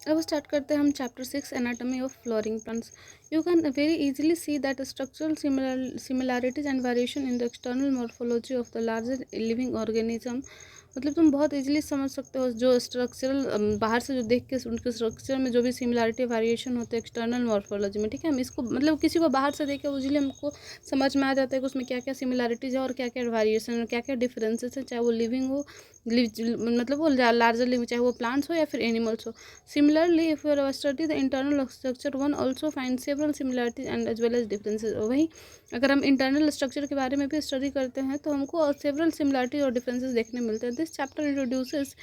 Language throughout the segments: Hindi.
अब स्टार्ट करते हैं हम chapter 6 anatomy of flooring plants. You can very easily see that structural similarities and variation in the external morphology of the larger living organism. मतलब तुम बहुत इजीली समझ सकते हो जो स्ट्रक्चरल बाहर से जो देख के उनके स्ट्रक्चर में जो भी सिमिलैरिटी वेरिएशन होते हैं एक्सटर्नल मॉर्फोलॉजी में, ठीक है। हम इसको मतलब किसी को बाहर से देख के इजीली हमको समझ में आ जाता है कि उसमें क्या क्या सिमिलैरिटीज है और क्या क्या वेरिएशन है, क्या क्या डिफरेंसेस है, चाहे वो लिविंग हो, मतलब वो लार्जर लिविंग, चाहे वो प्लांट्स हो या फिर एनिमल्स हो। Similarly, if you study the internal structure, one also finds several similarities and as well as differences। वही अगर हम इंटरनल स्ट्रक्चर के बारे में भी स्टडी करते हैं तो हमको सेवरल सिमिलरिटी और डिफरेंसेस देखने मिलते हैं। This chapter introduces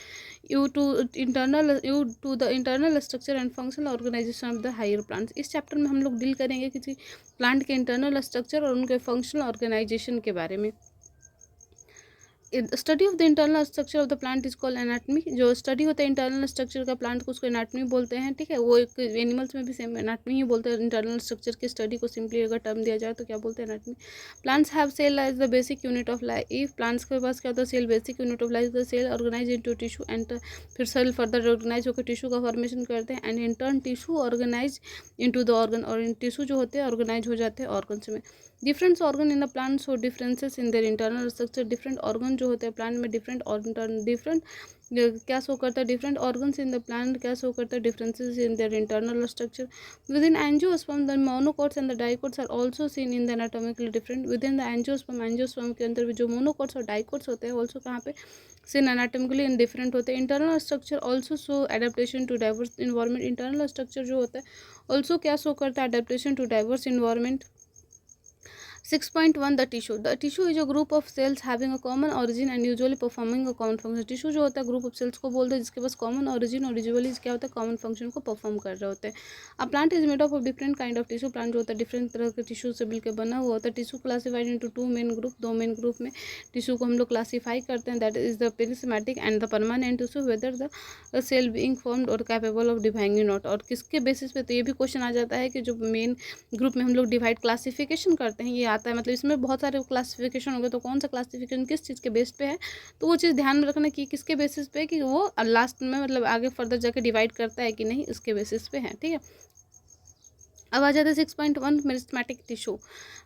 you to the internal structure and functional organisation of the higher plants. इस चैप्टर में हम लोग डील करेंगे किसी प्लांट के इंटरनल स्ट्रक्चर और उनके फंक्शनल ऑर्गेनाइजेशन के बारे में। Study of the internal structure of the plant is called anatomy. जो स्टडी होता है इंटरनल स्ट्रक्चर का प्लांट को उसको एनाटमी बोलते हैं, ठीक है। वो एक एनिमल्स में भी सेम एनाटमी ही बोलते हैं। इंटरनल स्ट्रक्चर की स्टडी को सिंपली अगर टर्म दिया जाए तो क्या बोलते हैं, anatomy. Plants have cell as the basic unit of life. Plants के पास क्या होता है, cell basic unit of life. The cell organise into tissue and फिर सेल फर्दर ऑर्गेनाइज होकर टिश्यू का फॉर्मेशन करते हैं and in turn tissue organise into the organ, और इन टिश्यू जो होते हैं ऑर्गेनाइज हो जाते हैं ऑर्गन्स में। Different organ in the plant show differences in their internal structure. Different organ जो होते हैं प्लांट में डिफरेंट क्या शो करता है, different organs in the plant क्या शो करता है, differences in their internal structure. Within angiosperm the monocots and the dicots are also seen in the anatomically different. Within the angiosperm के अंदर भी जो मोनोकॉट्स और डाइकोट्स होते हैं ऑल्सो कहाँ पे, सीन एनाटॉमिकली इन डिफरेंट होते हैं। Internal structure also show adaptation to diverse environment. Internal structure जो होता है ऑल्सो क्या शो करता है, adaptation to diverse environment. 6.1 the tissue. The tissue is a group of cells having a common origin and usually performing a common function. Tissue जो होता है ग्रुप ऑफ सेल्स को बोलते हैं जिसके पास कॉमन ओरिजिन और यूजुअली क्या होता है, कॉमन फंक्शन को परफॉर्म कर रहे होते हैं। A plant is made of different kind of tissue. Plant जो होता है डिफरेंट तरह के टिश्यू से मिलकर बना हुआ होता है। Tissue classified into two main group. दो मेन ग्रुप में टिश्यू को हम लोग क्लासीफाई करते हैं, that is the meristematic and the permanent tissue, whether the cell being formed are capable of dividing not. और किसके बेसिस पे, तो ये भी क्वेश्चन आ जाता है कि जो मेन ग्रुप में हम लोग डिवाइड क्लासिफिकेशन करते हैं ये आता है, मतलब इसमें बहुत सारे क्लासिफिकेशन हो गए तो कौन सा क्लासिफिकेशन किस चीज़ के बेस पे है, तो वो चीज़ ध्यान में रखना कि किसके बेसिस पे, कि वो लास्ट में मतलब आगे फर्दर जाके डिवाइड करता है कि नहीं, इसके बेसिस पे है, ठीक है। अब आ जाते हैं 6.1 meristematic tissue.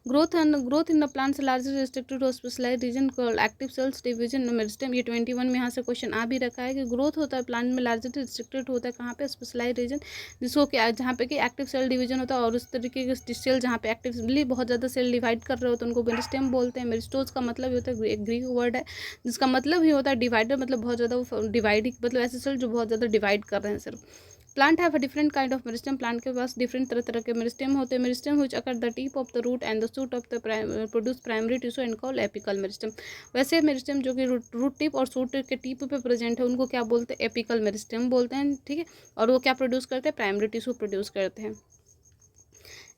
Growth in the plants largely restricted to specialised region called active cells division meristem. ये 21 में यहाँ से क्वेश्चन आ भी रखा है कि ग्रोथ होता है प्लांट में लार्जली रिस्ट्रिक्टेड होता है कहाँ पे, स्पेशलाइज्ड रीजन, जिसको कि जहाँ पे कि एक्टिव सेल डिवीजन होता है, और उस तरीके के सेल जहाँ पे एक्टिवली बहुत ज़्यादा सेल डिवाइड कर रहे होते हैं उनको मेरिस्टेम बोलते हैं। मेरिस्टोज का मतलब ही होता है, एक ग्रीक वर्ड है जिसका मतलब ही होता है डिवाइडर, मतलब बहुत ज़्यादा डिवाइड, मतलब ऐसे सेल जो बहुत ज़्यादा डिवाइड कर रहे हैं सिर्फ। Plant have a different kind of meristem. Plant के पास डिफरेंट तरह तरह के मेरिस्टेम होते हैं। Meristem which occur the tip of the root and the shoot of the produce primary tissue and call apical meristem. वैसे मेरिस्टेम जो कि रूट टिप और शूट के टिप पे प्रेजेंट है उनको क्या बोलते हैं, एपिकल मेरिस्टेम बोलते हैं, ठीक है। और वो क्या प्रोड्यूस करते हैं, प्राइमरी टिश्यू प्रोड्यूस करते हैं।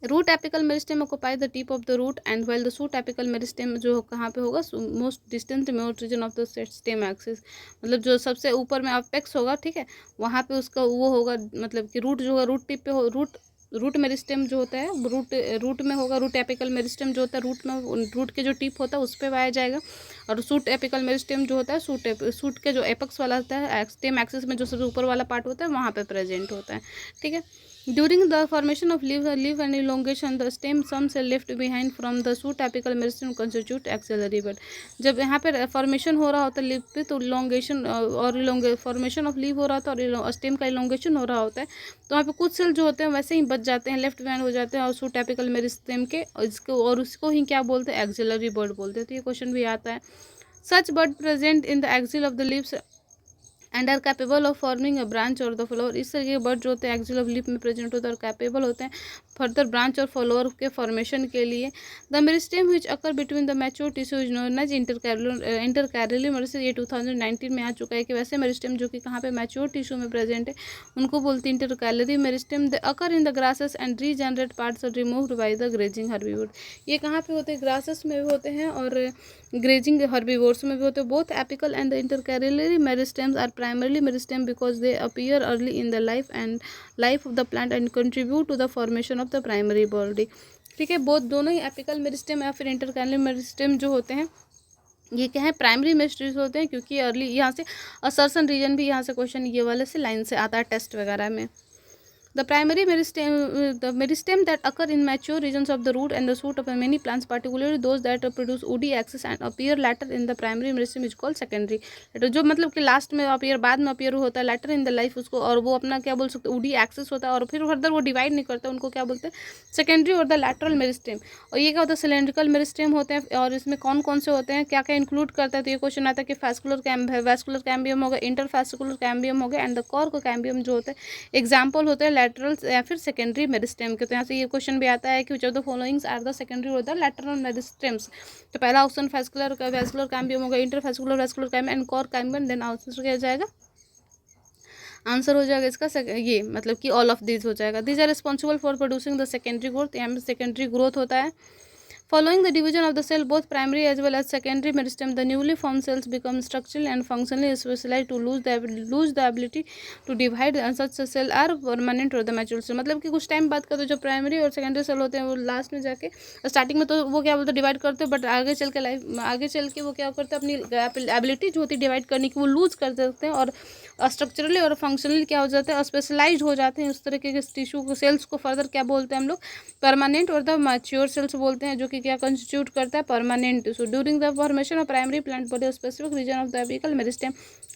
Root apical meristem occupy the tip of the root and while the shoot apical meristem जो कहाँ पे होगा, most distant remote region of the stem axis, मतलब जो सबसे ऊपर में अपेक्स होगा, ठीक है, वहाँ पे उसका वो होगा, मतलब कि रूट जो होगा रूट टिप पे हो, रूट मेरिस्टेम जो होता है रूट में होगा। रूट एपिकल मेरिस्टेम जो होता है रूट में, रूट के जो टिप होता है उस पर पाया जाएगा। और सूट एपिकल मेरिस्टेम जो होता है सूट के जो एपेक्स वाला होता है, स्टेम एक्सिस में जो सबसे ऊपर वाला पार्ट होता है वहाँ पे प्रेजेंट होता है, ठीक है। During the formation of leaf and elongation, the stem some cell left behind from the shoot apical meristem constitute axillary bud। जब यहाँ पे फॉर्मेशन हो रहा होता है लीफ पे तो इलोंगेशन और फॉर्मेशन ऑफ लीफ हो रहा था और स्टेम का इलोंगेशन हो रहा होता है, तो वहाँ पे कुछ सेल जो होते हैं वैसे ही बच जाते हैं, लेफ्ट बिहाइंड हो जाते हैं और शूट एपिकल मेरिस्टेम के, और उसको ही क्या बोलते हैं, एक्सिलरी बर्ड बोलते हैं। तो ये क्वेश्चन भी आता है। Such bud present in the axil of the leaves and are capable of forming a branch or the flower. इस तरीके के बर्ड जो होते हैं एक्सिल ऑफ लीफ में प्रेजेंट होते हैं और कैपेबल होते हैं फर्दर ब्रांच और फ्लावर के फॉर्मेशन के लिए। The meristem which occur between the mature tissue is known as intercalary meristem. ये 2019 में आ चुका है कि वैसे मेरिस्टेम जो कि कहाँ पे मैच्योर टिश्यू में प्रेजेंट है उनको बोलते हैं intercalary meristem. The occur in the grasses and regenerate parts are removed by the grazing herbivore. ये कहाँ पे होते हैं, ग्रासेस में भी होते हैं और ग्रेजिंग हर्बीवोर्स में भी होते हैं। Both apical and the intercalary meristems are primarily meristem because they appear early in the life of the plant and contribute to the formation of the primary body, ठीक है। बोथ दोनों ही एपिकल मेरिस्टेम या फिर इंटरकैलरी मेरिस्टेम जो होते हैं ये क्या है, प्राइमरी मेरिस्टेम्स होते हैं, क्योंकि अर्ली यहाँ से असर्सन रीजन भी यहाँ से क्वेश्चन ये वाले से लाइन से आता है टेस्ट वगैरह में। The primary meristem that occur in mature regions of the root and the shoot of many plants, particularly those that produce woody axis and appear later in the primary meristem, is called secondary. जो मतलब कि लास्ट में अपीयर, बाद में अपीयर होता है later in the life उसको, और वो अपना क्या बोल सकते हैं, woody axis होता है, और फिर फर्दर वो डिवाइड नहीं करता, उनको क्या बोलते हैं, सेकेंडरी और द लैटरल मेरिस्टेम. और ये क्या होता है, सिलेंड्रिकल मेरिस्टेम होते हैं. और इसमें कौन कौन से होते हैं, क्या क्या इंक्लूड करता है, तो ये क्वेश्चन आता है कि वैस्कुलर कैम्बियम होगा, इंटरफैसिकुलर कैम्बियम होगा, एंड द कॉर्क कैम्बियम जो होते हैं एग्जाम्पल होते हैं लैटरल या फिर सेकेंडरी मेरिस्टेम के. तो यहाँ से ये क्वेश्चन भी आता है कि which of the followings are the secondary और द लैटरल मेरिस्टेम्स. तो पहला ऑप्शन वैस्कुलर कैम्बियम होगा, interfascicular vascular cambium and cork cambium. Then answer क्या हो जाएगा, आंसर हो जाएगा इसका ये मतलब कि ऑल ऑफ दीज हो जाएगा. These are responsible for producing the secondary growth. यहाँ पे सेकेंडरी ग्रोथ होता है. Following the division of the cell, both primary as well as secondary meristem, the newly formed cells become structurally and functionally specialized to lose the ability to divide. Such cell are permanent or the mature cell. मतलब कि कुछ टाइम बाद का तो जो प्राइमरी और सेकेंडरी सेल होते हैं वो लास्ट में जाके, स्टार्टिंग में तो वो क्या बोलते हैं डिवाइड करते हैं, बट आगे चल के वो क्या करते हैं, अपनी एबिलिटी जो होती है डिवाइड करने की वो लूज कर देते हैं, और स्ट्रक्चरली और फंक्शनली क्या हो जाते हैं, स्पेशलाइज हो जाते हैं. उस तरीके के टिश्यू को सेल्स को फर्दर क्या बोलते हैं हम लोग, परमानेंट और द मैच्योर सेल्स बोलते हैं, जो कि क्या कंस्टिट्यूट करता है, permanent tissue. During the formation of primary plant body specific region of the apical meristem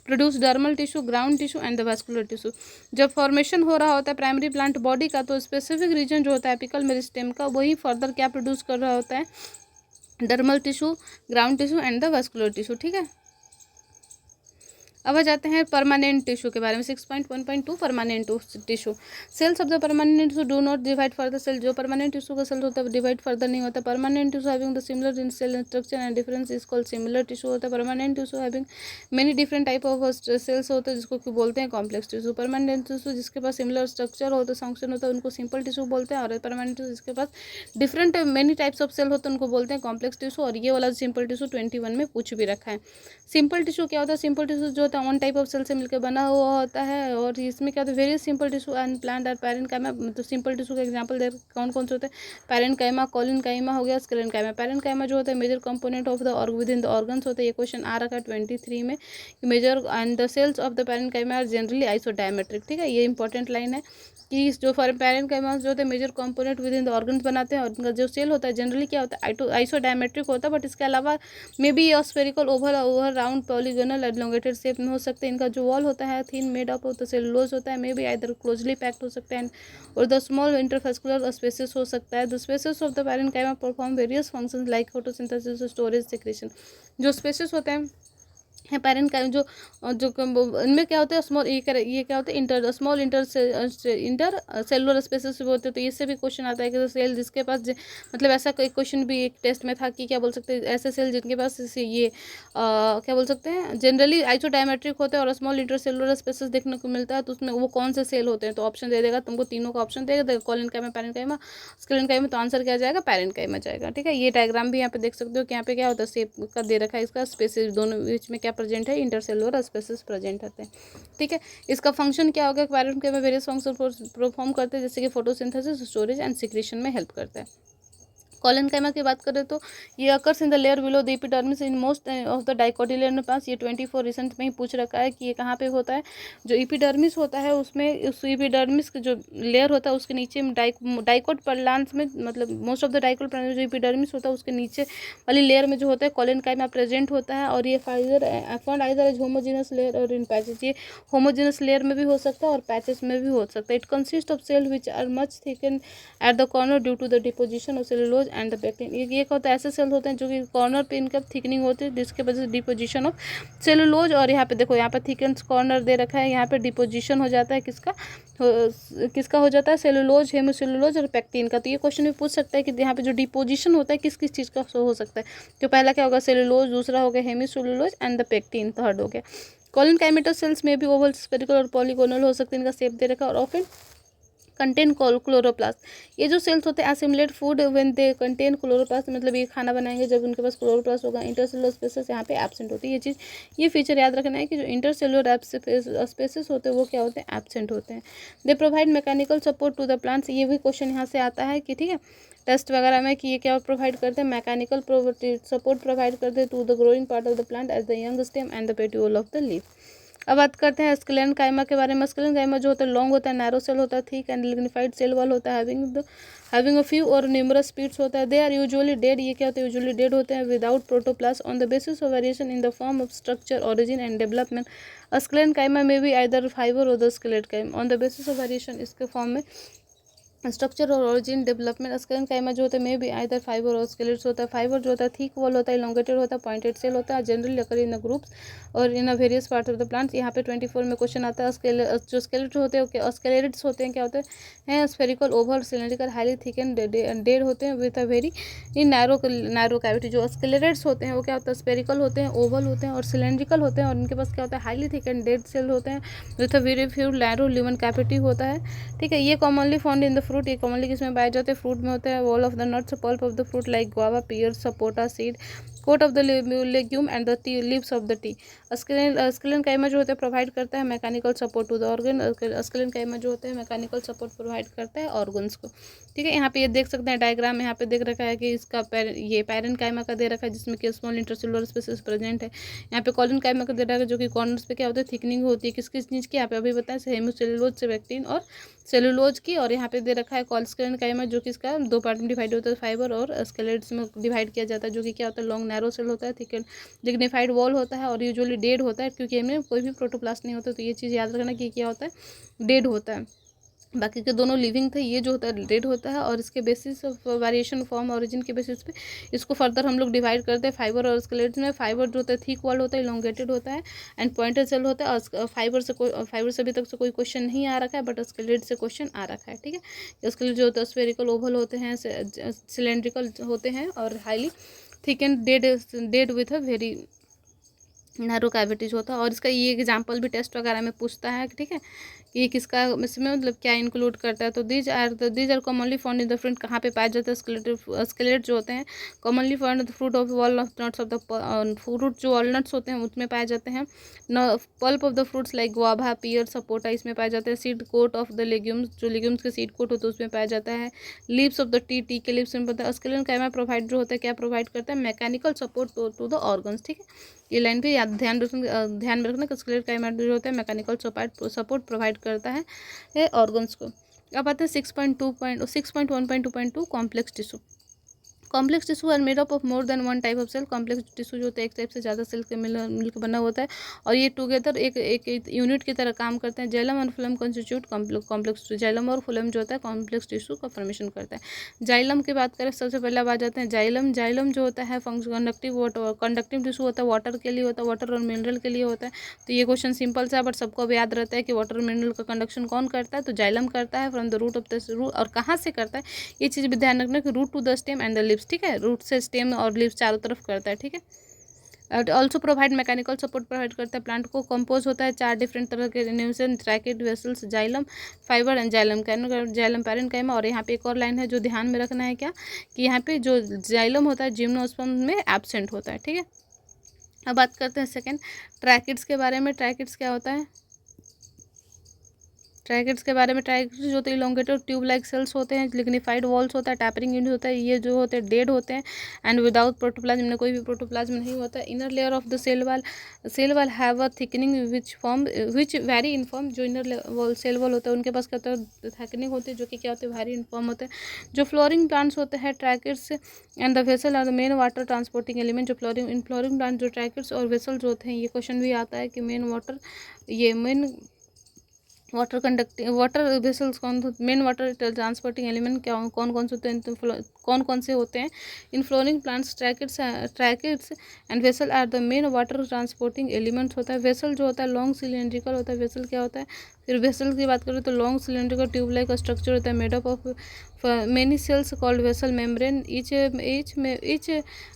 produce dermal tissue, ground tissue and the vascular tissue. जब फॉर्मेशन हो रहा होता है प्राइमरी प्लांट बॉडी का, तो स्पेसिफिक रीजन जो होता है एपिकल मेरिस्टेम का, वही फर्दर क्या प्रोड्यूस कर रहा होता है, dermal tissue, ground tissue and the vascular tissue. ठीक है, अब आ जाते हैं परमानेंट टिश्यू के बारे में. 6.1.2 permanent tissue. Cells of the permanent tissue do not divide further. Cell जो परमानेंट टिश्यू का सेल होता है डिवाइड फर्दर नहीं होता. Permanent tissue having the similar in cell structure and difference is called similar tissue होता है. Permanent tissue having many different type of cells होते हैं जिसको बोलते हैं कॉम्प्लेक्स टिश्यू. परमानेंट टिश्यू जिसके पास सिमिलर स्ट्रक्चर होता है, फंक्शन होता है, उनको सिंपल टिश्यू बोलते हैं. और परमानेंट टिश्यू जिसके पास different many types of cell होते हैं उनको बोलते हैं कॉम्प्लेक्स टिश्यू. और ये वाला सिंपल टिश्यू 21 में पूछ भी रखा है. सिंपल टिश्यू क्या होता है, सिंपल टिश्यू जो होता है वन टाइप ऑफ सेल मिलकर बना हुआ होता है. और इसमें क्या होता है, various simple tissue and plant और पैरेन्काइमा. तो सिंपल टिश्यू का एग्जांपल दे कौन कौन से होते हैं, पैरेन्काइमा, कॉलिनकाइमा हो गया, स्क्लेरेन्काइमा. पैरेन्काइमा जो होता है major component of the within the organs होता है. ये क्वेश्चन आ रखा है 23 में. Major and the cells of the parenchyma are generally isodiametric. ठीक है, ये इंपॉर्टेंट लाइन है कि जो पैरेन्काइमा जो होता है major component within the organs बनाते हैं, और उनका जो सेल होता है जनरली क्या होता है, आइसोडायमेट्रिक होता है. बट इसके अलावा may be spherical, oval, round, polygonal, elongated shape में हो सकते हैं. इनका जो वॉल होता है thin made up of the cellulose होता है, may be either closely packed हो सकता है, और द स्मॉल इंटरफेस्कुलर स्पेसेस हो सकता है. The spaces of the parenchyma perform various functions like photosynthesis, storage, secretion. जो स्पेसेस होते हैं पैरेन्काइमा जो जो इनमें क्या होता है, स्मॉल ये क्या होता है, स्मॉल इंटर सेलुलर स्पेसेस होते हैं. तो इससे भी क्वेश्चन आता है कि सेल जिसके पास मतलब ऐसा कोई क्वेश्चन भी एक टेस्ट में था कि क्या बोल सकते हैं, ऐसे सेल जिनके पास ये क्या बोल सकते हैं जनरली आइसोडायमेट्रिक होते हैं और स्मॉल इंटर सेलुलर स्पेसेस देखने को मिलता है, तो उसमें वो कौन से सेल होते हैं. तो ऑप्शन दे देगा तुमको, तीनों का ऑप्शन देगा, कॉलिनकाइमा, पैरेन्काइमा, स्क्लेरेन्काइमा. तो आंसर क्या जाएगा, पैरेन्काइमा जाएगा. ठीक है, ये डायग्राम भी यहाँ पे देख सकते हो कि यहाँ पे क्या होता है, शेप का दे रखा है, इसका स्पेसेस दोनों बीच में क्या प्रेजेंट है, इंटरसेलुलर स्पेसेस प्रेजेंट होते हैं. ठीक है, इसका फंक्शन क्या होगा, पैरेन्काइमा वेरियस फंक्शन परफॉर्म करते हैं, जैसे कि फोटोसिंथेसिस, स्टोरेज एंड सिक्रेशन में हेल्प करता है. कॉलिनकाइमा की बात करें तो ये occurs in the layer below the epidermis in most of the dicotyledon pass. ये 24 रिसेंट में ही पूछ रखा है कि ये कहाँ पे होता है. जो एपिडर्मिस होता है उसमें, उस एपिडर्मिस का जो लेयर होता है उसके नीचे डाइकोट प्लांट्स में, मतलब most of the dicot plant जो एपिडर्मिस होता है उसके नीचे वाली लेयर में जो होता है कॉलिनकाइमा प्रेजेंट होता है. और ये found either as homogenous layer or in patches. ये होमोजेनस लेयर में भी हो सकता है और पैचेस में भी हो सकता है. It consist of cell which are much thicken at the corner due to the deposition of cellulose and the pectin. ये क्या होता है, ऐसे सेल होते हैं जो कि कॉर्नर पे इनका थिकनिंग होती है जिसके वजह से डिपोजिशन ऑफ सेलुलोज. और यहाँ पे देखो, यहाँ पे थिकन कॉर्नर दे रखा है, यहाँ पे डिपोजिशन हो जाता है किसका हो जाता है, सेलुलोज, हेमोसेलुलोज और पेक्टिन का. तो ये क्वेश्चन भी पूछ सकता है कि यहाँ पे जो डिपोजिशन होता है किस किस चीज़ का हो सकता है. तो पहला क्या होगा, सेलुलोज, दूसरा हो गया हेमोसेलुलोज एंड द पेक्टिन, थर्ड हो गया. कॉलिनकाइमेटस सेल्स में भी ओवल, स्फेरिकल और पॉलीगोनल हो सकते हैं, इनका शेप दे रखा है. और ऑफन कंटेन क्लोरोप्लास्ट. ये जो सेल्स होते हैं assimilate food when they contain chloroplast, मतलब ये खाना बनाएंगे जब उनके पास क्लोरोप्लास्ट होगा. इंटरसेलुलर स्पेसेस यहाँ पे एब्सेंट होती है. ये फीचर याद रखना है कि जो इंटरसेलुलर स्पेसेस होते हैं वो क्या होते हैं, एब्सेंट होते हैं. They provide mechanical support to the plants. ये भी क्वेश्चन यहाँ से आता है कि ठीक है टेस्ट वगैरह में कि ये क्या प्रोवाइड करते हैं, मैकेनिकल सपोर्ट प्रोवाइड करते हैं to the growing part of the plant as the young stem and the petiole of the leaf. अब बात करते हैं स्क्लेरन काइमा के बारे में। स्क्लेरन काइमा जो होता है लॉन्ग होता है, नैरो सेल होता है, thick and lignified cell wall होता है, having a few or numerous speeds होता है। दे आर यूजुअली डेड, ये क्या होते हैं, यूजुअली डेड होते हैं without protoplast on the basis of variation in the form of structure, origin and development. Sclerenchyma में भी आइदर फाइबर और the sclerenchyma on the basis of variation, इसके फॉर्म में स्ट्रक्चर और ओरिजिन डेवलपमेंट। स्क्लेरन काइमा जो होता है मे बी आइदर फाइबर और स्केलेट्स होता है। फाइबर जो होता है थिक वॉल होता है, इलोंगेटेड होता है, पॉइंटेड सेल होता है, जनरली अकर इन ग्रुप्स और in various part of the plant. यहाँ पे 24 में क्वेश्चन आता है। जो स्केलेट होते हैं, स्केलेट्स होते हैं क्या होते हैं, spherical, Oval, cylindrical, highly thick and dead होते हैं with a very in narrow cavity. जो स्केलेट्स होते हैं वो क्या होता है, स्फेरिकल होते हैं, ओवल होते हैं और सिलेंड्रिकल होते हैं, और इनके पास क्या होता है, highly thick and dead cell होते हैं with a very few narrow lumen cavity होता है। ठीक है, ये commonly found in the fruit, ये कॉमनली किसमें पाए जाते हैं, फ्रूट में होते हैं। Wall of the nuts, pulp of the fruit like guava, pear, sapota, seed, coat of the legume and the leaves of the tea. Sclerenchyma जो होता है प्रोवाइड करता है mechanical support to the organ. Sclerenchyma जो होता है मैकेनिकल सपोर्ट प्रोवाइड करता है ऑर्गन्स को। ठीक है, यहाँ पे ये देख सकते हैं डायग्राम, यहाँ पे देख रखा है कि इसका ये पैरेंट काइमा का दे रखा है जिसमें कि स्मॉल इंटरसेलुलर स्पेसिस प्रेजेंट है। यहाँ पे कॉलन काइमा का दे रखा है जो कि कॉर्नर्स पे क्या होता है, थिकनिंग होती है, किस किस चीज़ की, यहाँ पे अभी बताएं, हेमोसेलुलोज से पेक्टिन और सेलुलोज की। और यहाँ पे दे रखा है कॉलस्केलेन काइमा जो कि इसका दो पार्ट में डिवाइड होता है, फाइबर और स्केलेट्स में डिवाइड किया जाता है, जो कि क्या होता है, लॉन्ग नैरो सेल होता है, थिक एंड डिग्निफाइड वॉल होता है और यूजुअली डेड होता है क्योंकि इनमें कोई भी प्रोटोप्लास्ट नहीं होता। तो ये चीज़ याद रखना कि क्या होता है, डेड होता है। बाकी के दोनों लिविंग थे, ये जो होता है डेड होता है। और इसके basis of variation form origin के बेसिस पे इसको फर्दर हम लोग डिवाइड करते हैं फाइबर और स्केलेट्स में। फाइबर जो होता है थिक वॉल होता है, इलोंगेटेड होता है एंड पॉइंटेड सेल होता है। और फाइबर से अभी तक से कोई क्वेश्चन नहीं आ रखा है, बट स्केलेट से क्वेश्चन आ रखा है। ठीक है, स्केलेट जो होता है स्फेरिकल, ओवल होते हैं, सिलेंड्रिकल होते हैं और highly thick and dead with a very narrow cavities होता है। और इसका ये एग्जांपल भी टेस्ट वगैरह में पूछता है। ठीक है, ये किसका इसमें मतलब क्या इंक्लूड करता है। तो these are commonly found in the fruit, कहाँ पे पाया जाता है, स्केलेट जो होते हैं commonly found in the fruit of walnuts of the fruit, जो वॉलनट्स होते हैं उसमें पाए जाते हैं। Pulp of the fruits like guava, pear, sapota इसमें पाए जाते हैं। Seed coat of the legumes, जो लेग्यूम्स के सीड कोट होते हैं उसमें पाया जाता है। लीव्स ऑफ द टी के लीव्स में पता है। स्केलेन काइमा प्रोवाइड जो होता है क्या प्रोवाइड करता है, mechanical support to the organs. ठीक है, ये लाइन भी याद ध्यान में रखना कि स्केलेटल काइमा जो होता है मैकेनिकल सपोर्ट प्रोवाइड करता है ऑर्गन्स को। अब आते हैं 6.1.2.2 complex tissue. Complex tissue are made up of more than one type of cell. Complex tissue जो होता है एक टाइप से ज़्यादा सेल के मिलकर बना होता है और ये टुगेदर एक यूनिट की तरह काम करते हैं। जाइलम और phloem constitute complex tissue. Xylem और फ्लोएम जो होता है कॉम्प्लेक्स टिश्यू का फॉर्मेशन करता है। जाइलम की बात करें सबसे पहले अब आ जाते हैं जाइलम जो होता है कंडक्टिव टिश्यू होता है, वाटर के लिए होता है, वाटर और मिनरल के लिए होता है। तो ये क्वेश्चन सिंपल सा है बट सबको अब याद रहता है कि वाटर और मिनरल का कंडक्शन कौन करता है, तो जाइलम करता है from the root of the root. और कहाँ से करता है ये चीज़ भी ध्यान रखना कि root to the stem and the leaves. ठीक है, रूट से स्टेम और लिव्स चारों तरफ करता है। ठीक है, also provide mechanical support provide करता है। प्लांट को कंपोज होता है 4 डिफरेंट तरह के न्यूसेंस, tracheid, vessels, xylem, fibre and xylem parenchyma. और यहाँ पे एक और लाइन है जो ध्यान में रखना है क्या, कि यहाँ पे जो जाइलम होता है जिम्नोस्पर्म में एब्सेंट होता है। ठीक है, अब बात करते हैं सेकेंड ट्रैकेट्स के बारे में। ट्रैकेट्स क्या होता है, ट्रैकेट्स के बारे में। ट्रैकेट्स जो होते हैं इलोंगेटेड ट्यूब लाइक सेल्स होते हैं, लिग्निफाइड वॉल्स होता है, टैपरिंग यूनिट होता है। ये जो होते हैं डेड होते हैं एंड विदाउट प्रोटोप्लाज्म, में कोई भी प्रोटोप्लाज्म नहीं होता। Inner layer of the cell wall have a thickening which vary in form. जो इनर सेल वॉल होता है उनके पास क्या होता है, थिकनिंग होती है जो कि क्या होते हैं, वेरी इनफॉर्म होते हैं। जो फ्लोरिंग प्लांट्स होते हैं tracheids and the vessel are the main water transporting element. जो फ्लोरिंग प्लांट जो ट्रैकेट्स और वेसल जो होते हैं, ये क्वेश्चन भी आता है कि main water vessels main water transporting element क्या कौन से होते हैं, कौन से होते हैं। In flowering plants tracheids and vessel are the main water transporting elements होता है। वेसल जो होता है लॉन्ग सिलेंड्रिकल होता है। वेसल क्या होता है, फिर वेसल की बात करें तो long cylindrical tube like structure होता है made up of many cells called vessel membrane each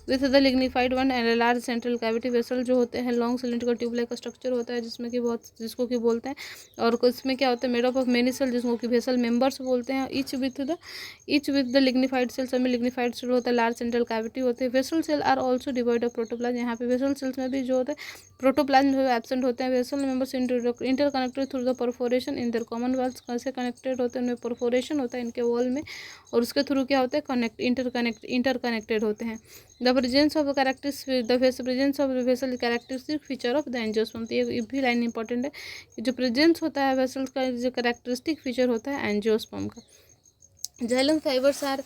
with the lignified one and a large central cavity। Vessel जो होते हैं long cylindrical tube like structure होता है जिसको कि बोलते हैं। और इसमें क्या होता है, made up of many cell जिसको कि वेसल मेंबर्स बोलते हैं। Each with the lignified cell, सब में लिग्निफाइड सेल होता है, लार्ज सेंट्रल कैविटी होते हैं। Vessel cell are also divide of protoplasm. यहाँ पे वेसल सेल्स में भी जो होता है प्रोटोप्लाज्म जो एब्सेंट होते हैं। Vessel members interconnected through the perforation in their common walls, कैसे कनेक्टेड होते हैं, उनमें परफोरेशन होता है इनके वॉल में, और उसके थ्रू क्या होता है, इंटरकनेक्टेड होते हैं। The presence of presence of vessel characteristic feature of the angiosperm. तो ये भी लाइन इंपॉर्टेंट है कि जो प्रेजेंस होता है वेसल्स का, जो कैरेक्टरिस्टिक फीचर होता है एंजियोस्पर्म का। जाइलम फाइबर्स अब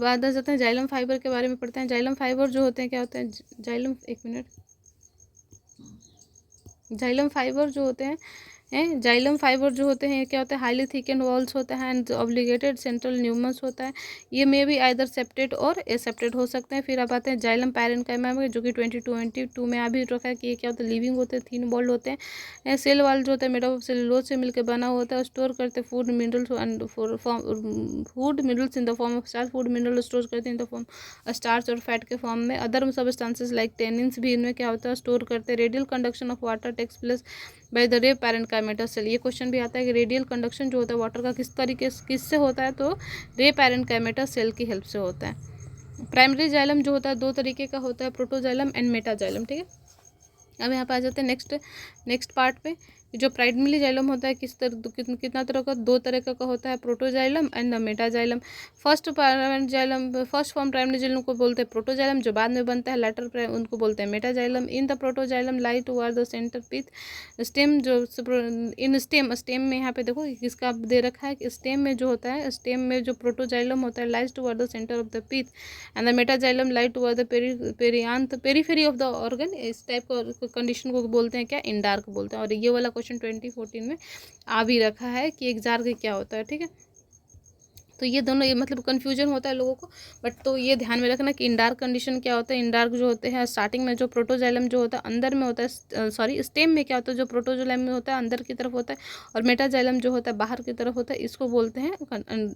आ जाते हैं जाइलम फाइबर के बारे में पढ़ते हैं। जाइलम फाइबर जो होते हैं क्या होते हैं, जाइलम फाइबर जो होते हैं जाइलम फाइबर जो होते हैं क्या होता है, हाईली थिकेंड वॉल्स होता है एंड ऑब्लिगेटेड सेंट्रल न्यूमस होता है। ये मे भी आइदर सेप्टेड और एसेप्टेड हो सकते हैं। फिर अब आते हैं जाइलम पैरेन्काइमा में, जो कि 2022 में आ भी रखा है कि ये क्या होता है, लिविंग होते हैं, थिन वॉल्ड होते हैं। सेल वाल जो होता है मेड ऑफ सेलुलोज से मिलकर बना होता है, स्टोर करते food minerals and food minerals in the form of starch. Food mineral store करते हैं इन द फॉर्म स्टार्च और फैट के फॉर्म में। अदर सब्सटेंसेस लाइक टेनिन्स भी इनमें क्या होता है, स्टोर करते हैं। Radial conduction of water takes place by the ray parenchymatous cell. ये क्वेश्चन भी आता है कि रेडियल कंडक्शन जो होता है वाटर का किससे होता है, तो रे पैरेन्काइमेटा सेल की हेल्प से होता है। प्राइमरी जाइलम जो होता है दो तरीके का होता है, प्रोटोजाइलम एंड मेटाजाइलम, ठीक है। अब यहाँ पे आ जाते हैं नेक्स्ट पार्ट पे। जो प्राइमरी जाइलम होता है कितना तरह का, दो तरह का होता है, protoxylem and metaxylem. First form primary xylem को बोलते हैं प्रोटोजाइलम, जो बाद में बनता है लेटर उनको बोलते हैं metaxylem. In the protoxylem lie toward the centre pith stem, जो इन स्टेम में यहाँ पे देखो किसका दे रखा है, स्टेम में जो होता है, स्टेम में जो प्रोटोजाइलम होता है lies toward the centre of the pith and the metaxylem lie toward the periphery of the organ. इस टाइप का कंडीशन को बोलते हैं क्या, इंडार्क बोलते हैं। और ये वाला क्वेश्चन 2014 में आ भी रखा है कि एक्जार्क क्या होता है, ठीक है। तो ये दोनों, ये मतलब कन्फ्यूजन होता है लोगों को, बट तो ये ध्यान में रखना कि इंडार्क कंडीशन क्या होता है। इंडार्क जो होते हैं स्टार्टिंग में, जो प्रोटोजाइलम जो होता है अंदर में होता है, सॉरी स्टेम में क्या होता है, जो प्रोटोजाइलम में होता है अंदर की तरफ होता है, और मेटाजाइलम जो होता है बाहर की तरफ होता है, इसको बोलते हैं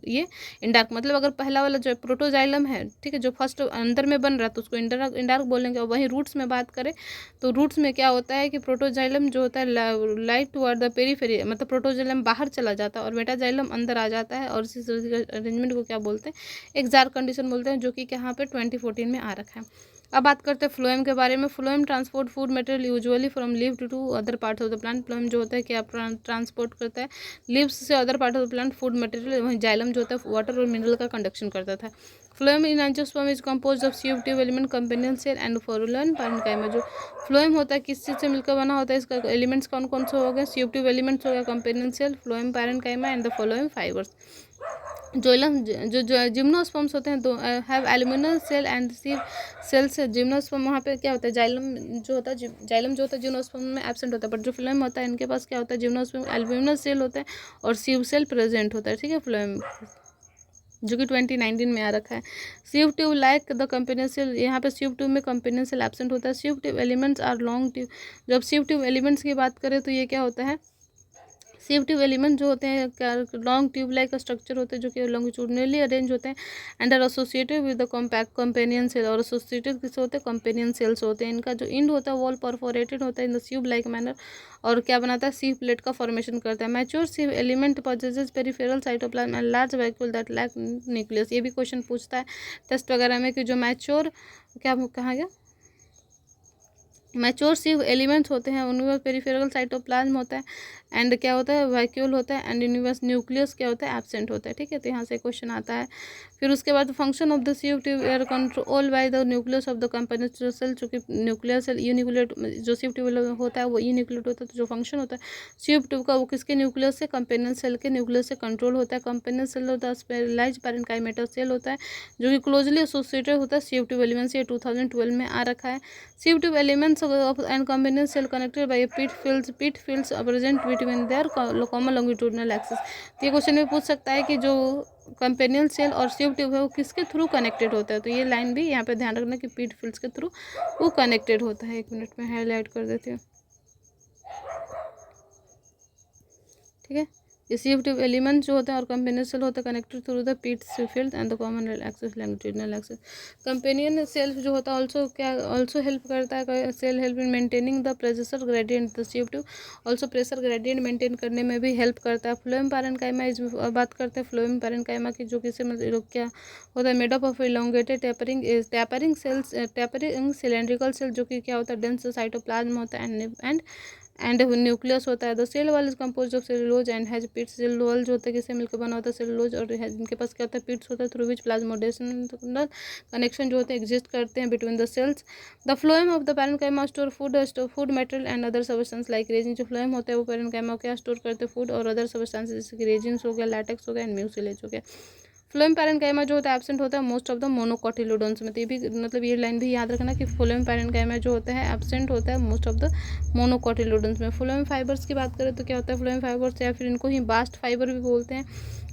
ये इंडार्क। मतलब अगर पहला वाला जो प्रोटोजाइलम है, ठीक है, जो फर्स्ट अंदर में बन रहा है तो उसको इंडार्क बोलेंगे। और वहीं रूट्स में बात करें तो रूट्स में क्या होता है कि प्रोटोजाइलम जो होता है लाइट टुवर्ड द पेरीफेरी, मतलब प्रोटोजाइलम बाहर चला जाता है और मेटाजाइलम अंदर आ जाता है, और इस अरेंजमेंट को क्या बोलते हैं, एक्जार्क कंडीशन बोलते हैं, जो कि यहाँ पे 2014 में आ रखा है। अब बात करते हैं फ्लोएम के बारे में। Phloem transport food material usually from leaf to other parts of the plant. Phloem जो होता है क्या ट्रांसपोर्ट करता है, लीव्स से other part of the plant food material. वहीं जाइलम जो होता है वाटर और मिनरल का कंडक्शन करता था। Phloem in angiosperm is composed of CO2 element, companion cell and phloem parenchyma. जो फ्लोएम होता है किस चीज़ से मिलकर बना होता है, इसका एलिमेंट्स कौन कौन से हो गए, CO2 एलिमेंट्स हो गया, companion cell, phloem parenchyma and the phloem fibres. जो जिम्नोस्पर्म्स होते हैं do have albuminous cell and sieve cell से। जिम्नोस्पर्म वहाँ पे क्या होता है, जाइलम जो होता है जिम्नोस्पर्म में एब्सेंट होता है, बट जो फ्लोएम होता है इनके पास क्या होता है, जिम्नोस्पर्म एल्यूमिनल सेल होता है और सिव सेल प्रेजेंट होता है, ठीक है, फ्लोएम, जो कि 2019 में आ रखा है। Sieve tube like the companion cell, यहाँ पे सिव ट्यूब में कंपेनियन सेल एब्सेंट होता है। Sieve tube elements are long tube. जब सिव ट्यूब एलिमेंट्स की बात करें तो ये क्या होता है, सिव ट्यूब एलिमेंट जो होते हैं क्या लॉन्ग ट्यूब लाइक स्ट्रक्चर होते हैं, जो कि लॉन्गिट्यूडनली अरेंज होते हैं and are associated with the compact companion cell. और एसोसिएटेड किससे होते हैं, कंपेनियन सेल्स होते हैं। इनका जो इंड होता है वॉल परफोरेटेड होता है इन द सीव लाइक मैनर, और क्या बनाता है, सीव प्लेट का फॉर्मेशन करता है। Mature sieve element possesses peripheral cytoplasm and large vacuole that lack nucleus. ये भी क्वेश्चन पूछता है टेस्ट वगैरह में कि जो मैच्योर क्या कहा गया, मैच्योर सिव एलिमेंट्स होते हैं उनमें पेरिफेरल साइटोप्लाज्म होता है एंड क्या होता है, वैक्यूल होता है एंड यूनिवर्स न्यूक्लियस क्या होता है, एब्सेंट होता है, ठीक है। तो यहाँ से क्वेश्चन आता है। फिर उसके बाद function of the sieve tube are control by the nucleus of the companion cell, चूँकि न्यूक्लियर सेल यूनिक्लिएट, जो सीव ट्यूब होता है वो यूनिक्लिएट होता है, तो जो फंक्शन होता है सीव ट्यूब का वो किसके न्यूक्लियस से, कंपेनियन सेल के न्यूक्लियस से कंट्रोल होता है। कंपेनियन सेल होता है स्पेरलाइज्ड पैरेन्काइमेटा सेल होता है, जो कि क्लोजली एसोसिएटेड होता है सीव ट्यूब एलिमेंट्स। ये 2012 में आ रखा है। Sieve tube elements and companion cell connected by pit fields present between their common longitudinal axis. तो ये क्वेश्चन में पूछ सकता है कि जो कंपेनियन सेल और सीव ट्यूब है वो किसके थ्रू कनेक्टेड होता है। तो ये लाइन भी यहाँ पे ध्यान रखना कि पीट फील्ड्स के थ्रू वो कनेक्टेड होता है। 1 मिनट में हाईलाइट कर देती हूँ, ठीक है। ये सीव ट्यूब एलिमेंट जो होते हैं और कंपेनियन सेल होता है connected through the pit field and the common axis longitudinal axis. Companion cell जो होता है ऑल्सो हेल्प करता है, cell help in maintaining the pressure gradient. The sieve tube also pressure gradient maintain करने में भी हेल्प करता है। फ्लोएम पैरेन्काइमा इस बात करते हैं फ्लोएम पैरेन्काइमा की, जो किसे मतलब क्या होता है, made up of elongated tapering cylindrical cell, जो कि क्या होता है डेंस साइटोप्लाज्म होता है एंड एंड न्यूक्लियस होता है। The cell wall is compose of cellulose and has pits. Cell wall जो होता है किससे मिलकर बना होता है, सेलुलोज, और इनके पास क्या होता है, पिट्स होता है, थ्रू विच प्लाज्मोडेशन कनेक्शन जो होते हैं एग्जिस्ट करते हैं between the cells. The phloem of the parenchyma store food material and other substance like resin. जो फ्लोएम होता है वो पैरेन्काइमा क्या स्टोर करते हैं, फूड और अदर सब्सटेंस जैसे कि रेजिन्स हो गया, लैटेक्स हो गया एंड म्यूसिलेज हो गया। फ्लोएम पैरेन्काइमा जो होता है एब्सेंट होता है मोस्ट ऑफ द मोनोकोटिलोडोन्स में। तो ये भी मतलब ये लाइन भी याद रखना कि फ्लोएम पैरेन्काइमा जो होता है एब्सेंट होता है मोस्ट ऑफ द मोनोकोटिलोडोन्स में। फ्लोएम फाइबर्स की बात करें तो क्या होता है, फ्लोएम फाइबर्स या फिर इनको ही बास्ट फाइबर भी बोलते हैं,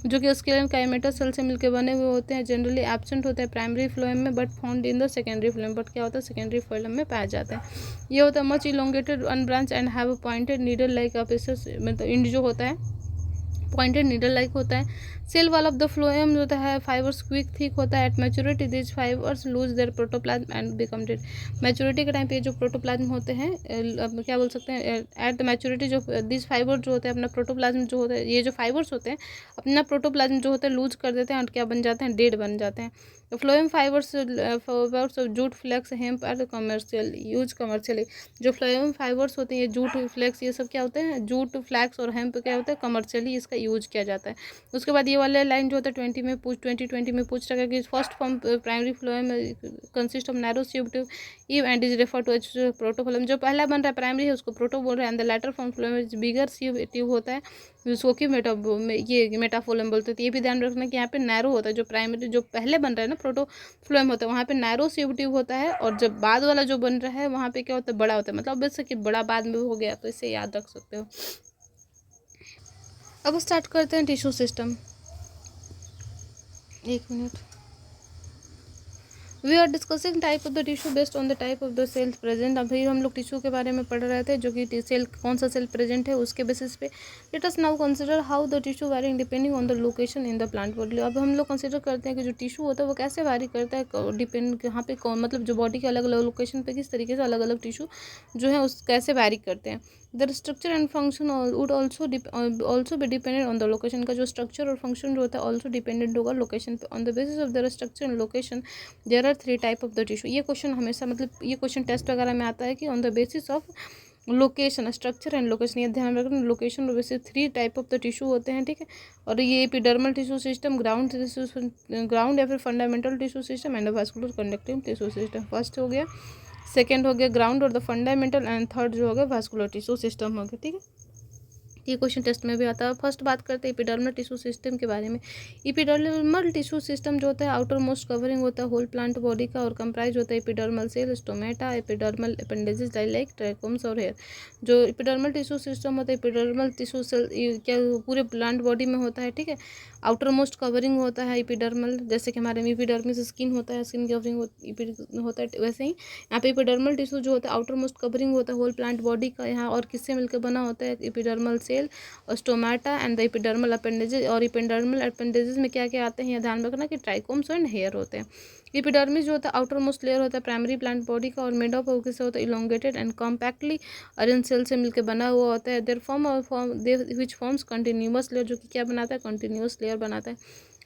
जो कि स्केलेटन काइमेटा सेल से मिलकर बने हुए होते हैं। जनरली एब्सेंट होता है प्राइमरी फ्लोएम में but found in the secondary phloem, but क्या होता है सेकेंडरी फ्लोएम में पाया जाता है। ये होता है much elongated unbranched and have pointed needle like apices, मतलब इंड जो होता है पॉइंटेड नीडल लाइक होता है। Cell wall of the phloem जो होता है फाइबर्स क्विक थिक होता है। At maturity this fibres lose their protoplasm and become dead. Maturity के टाइम पे जो प्रोटोप्लाज्म होते हैं क्या बोल सकते हैं, एट द मैच्योरिटी जो दिस फाइबर जो होते हैं अपना प्रोटोप्लाज्म जो होता है, ये जो फाइबर्स होते हैं अपना प्रोटोप्लाज्म जो होता है लूज कर देते हैं और क्या बन जाते हैं, डेड बन जाते हैं। तो phloem fibres of jute flax hemp are commercial use commercially. जो फ्लोएम फाइबर्स होते हैं ये जूट फ्लेक्स ये सब क्या होते हैं, जूट फ्लैक्स और हेम्प क्या होता है कमर्शियली इसका यूज किया जाता है। उसके बाद ये वाला लाइन जो होता है 2020 में पूछ रखा है कि first form primary phloem consist of narrow tube ईव and is refer to as protophloem. जो पहला बन रहा है प्राइमरी है उसको प्रोटो बोल रहे हैं, and the later form phloem is bigger tube होता है जिसको कि ये मेटाफोलम बोलते हैं। तो ये भी ध्यान रखना कि यहाँ पे नैरो होता है, जो प्राइमरी जो पहले बन रहा है ना प्रोटो फ्लोएम होता है वहाँ पे नैरो ट्यूब होता है, और जब बाद वाला जो बन रहा है वहाँ पे क्या होता है, बड़ा होता है। मतलब वैसे कि बड़ा बाद में हो गया, तो इसे याद रख सकते हो। अब स्टार्ट करते हैं टिश्यू सिस्टम। एक minute. We are discussing type of the tissue based on the type of the cells present. अभी हम लोग टिश्यू के बारे में पढ़ रहे थे, जो कि सेल कौन सा सेल प्रेजेंट है उसके बेसिस पे। Let us now consider how the tissue varying depending on the location in the plant body. अब हम लोग कंसिडर करते हैं कि जो टिश्यू होता है वो कैसे वैरी करता है, डिपेंड यहाँ पे कौन, मतलब जो बॉडी के अलग अलग लोकेशन पे किस तरीके से अलग अलग टिश्यू जो है उस कैसे वैरी करते हैं। The structure and function would also be dependent on the location. का जो स्ट्रक्चर और फंक्शन जो होता है ऑल्सो डिपेंडेंट होगा लोकेशन पे। On the basis of the structure and location there are 3 type of the tissue. ये क्वेश्चन हमेशा मतलब ये क्वेश्चन टेस्ट वगैरह में आता है कि on the basis of location, structure and location, ये ध्यान रखना। लोकेशन और basis 3 type of the tissue होते हैं, ठीक है। और ये एपिडर्मल टिश्यू सिस्टम, ग्राउंड या फिर fundamental tissue system and vascular conductive tissue system. First हो गया, सेकेंड हो गया ग्राउंड और द फंडामेंटल, एंड थर्ड जो हो गया वास्कुलर टिश्यू सिस्टम हो गया, ठीक है। ये क्वेश्चन टेस्ट में भी आता है। फर्स्ट बात करते हैं एपिडर्मल टिश्यू सिस्टम के बारे में। एपिडर्मल टिश्यू सिस्टम जो होता है आउटर मोस्ट कवरिंग होता है होल प्लांट बॉडी का, और कंप्राइज होता है epidermal cell, stomata, epidermal appendages like trichomes और हेयर। जो एपिडर्मल टिश्यू सिस्टम होता है, एपिडर्मल टिश्यू सेल क्या पूरे प्लांट बॉडी में होता है, ठीक है। आउटर मोस्ट कवरिंग होता है एपिडर्मल, जैसे कि हमारे में एपिडर्मिस स्किन होता है, स्किन कवरिंग होता है, वैसे ही यहाँ पे एपिडर्मल टिश्यू जो होता है आउटर मोस्ट कवरिंग होता है होल प्लांट बॉडी का यहाँ, और किससे मिलकर बना होता है, epidermal cell, stomata and the epidermal appendages. और एपिडर्मल अपेंडेजेस में क्या क्या आते हैं, यहाँ ध्यान रखना कि ट्राइकोम्स एंड हेयर होते हैं। एपिडर्मिस जो होता है आउटर मोस्ट लेयर होता है प्राइमरी प्लांट बॉडी का, और मेड अप किससे होता है, elongated and compactly arrange cell से मिलकर बना हुआ होता है। Their form which forms continuous layer, जो कि क्या बनाता है, कंटिन्यूअस लेयर बनाता है।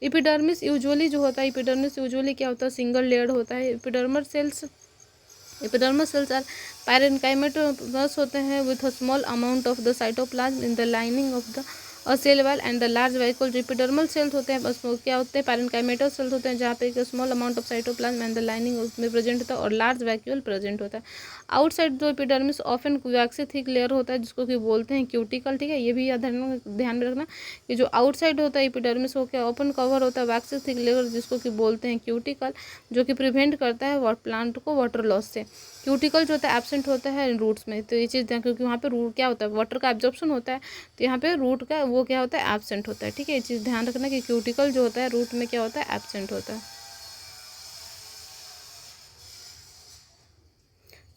एपिडर्मिस यूजुअली जो होता है, एपिडर्मिस यूजुअली क्या होता है, सिंगल लेयर होता है। एपिडर्मल सेल्स आर पैरेन्काइमेटस होते हैं with a small amount of the cytoplasm in the lining of the cell wall and the large vacuole. जो एपिडर्मल सेल्स होते हैं बस क्या होते हैं, पैरेन्काइमेटस सेल्स होते हैं जहाँ पे एक small amount of cytoplasm and the lining उसमें प्रेजेंट होता है, और लार्ज वैक्यूल प्रेजेंट होता है। आउटसाइड जो एपिडर्मिस ऑफन वैक्सी थिक लेयर होता है जिसको कि बोलते हैं क्यूटिकल, ठीक है। ये भी ध्यान में रखना कि जो आउटसाइड होता है एपिडर्मिस हो क्या ओपन कवर होता है वैक्सी थिक लेयर जिसको कि बोलते हैं क्यूटिकल, जो कि प्रिवेंट करता है प्लांट को वाटर लॉस से। क्यूटिकल जो होता है एब्सेंट होता है रूट्स में, तो ये चीज़ क्योंकि वहाँ पे रूट क्या होता है, वाटर का एब्जॉर्प्शन होता है, तो यहाँ पे रूट का वो क्या होता है, एब्सेंट होता है, ठीक है। ये चीज़ ध्यान रखना कि क्यूटिकल जो होता है रूट में क्या होता है, एब्सेंट होता है,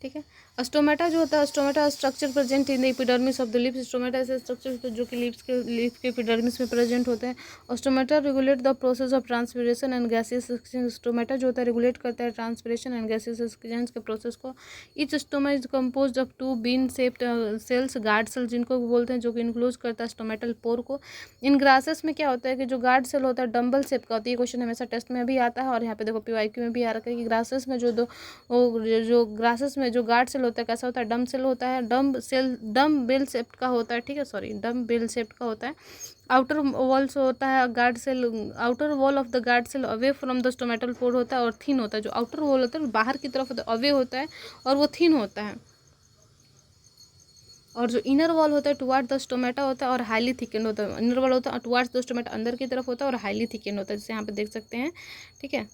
ठीक है। स्टोमेटा जो होता है, stomata structure present in the epidermis of the leaves. Stomata ऐसे स्ट्रक्चर होता है जो कि लीफ के एपिडर्मिस में प्रेजेंट होते हैं। Stomata regulate the process of transpiration and gaseous exchange. Stomata जो होता है रेगुलेट करता है ट्रांसपिरेशन एंड गैसियस एक्सचेंज के प्रोसेस को। Each stoma is compose of 2 bean shaped cells, guard cell जिनको बोलते हैं, जो कि इंक्लोज करता है स्टोमेटल पोर को। इन ग्रासेस में क्या होता है कि जो गार्ड सेल होता है डम्बल शेप का होता है। ये क्वेश्चन हमेशा टेस्ट में भी आता है, और यहाँ पे देखो PYQ में भी आ रखा है कि ग्रासेस में जो ग्रासेस में जो गार्ड सेल होता है कैसा होता है, डम सेल होता है, डम बेल शेप्ड का होता है, ठीक है, सॉरी डम बेल शेप्ड का होता है। आउटर वॉल से होता है guard cell, outer wall of the guard cell away from the stomatal pore होता है और थिन होता है। जो आउटर वॉल होता है बाहर की तरफ होता है, अवे होता है और वो थिन होता है। और जो इनर वॉल होता है टुवार्ड द स्टोमेटा होता है और हाईली थिकेंड होता है। इनर वॉल होता है टुवार्ड्स द स्टोमेटा, अंदर की तरफ होता है और हाईली थिकेंड होता है, जैसे यहाँ पे देख सकते हैं, ठीक है।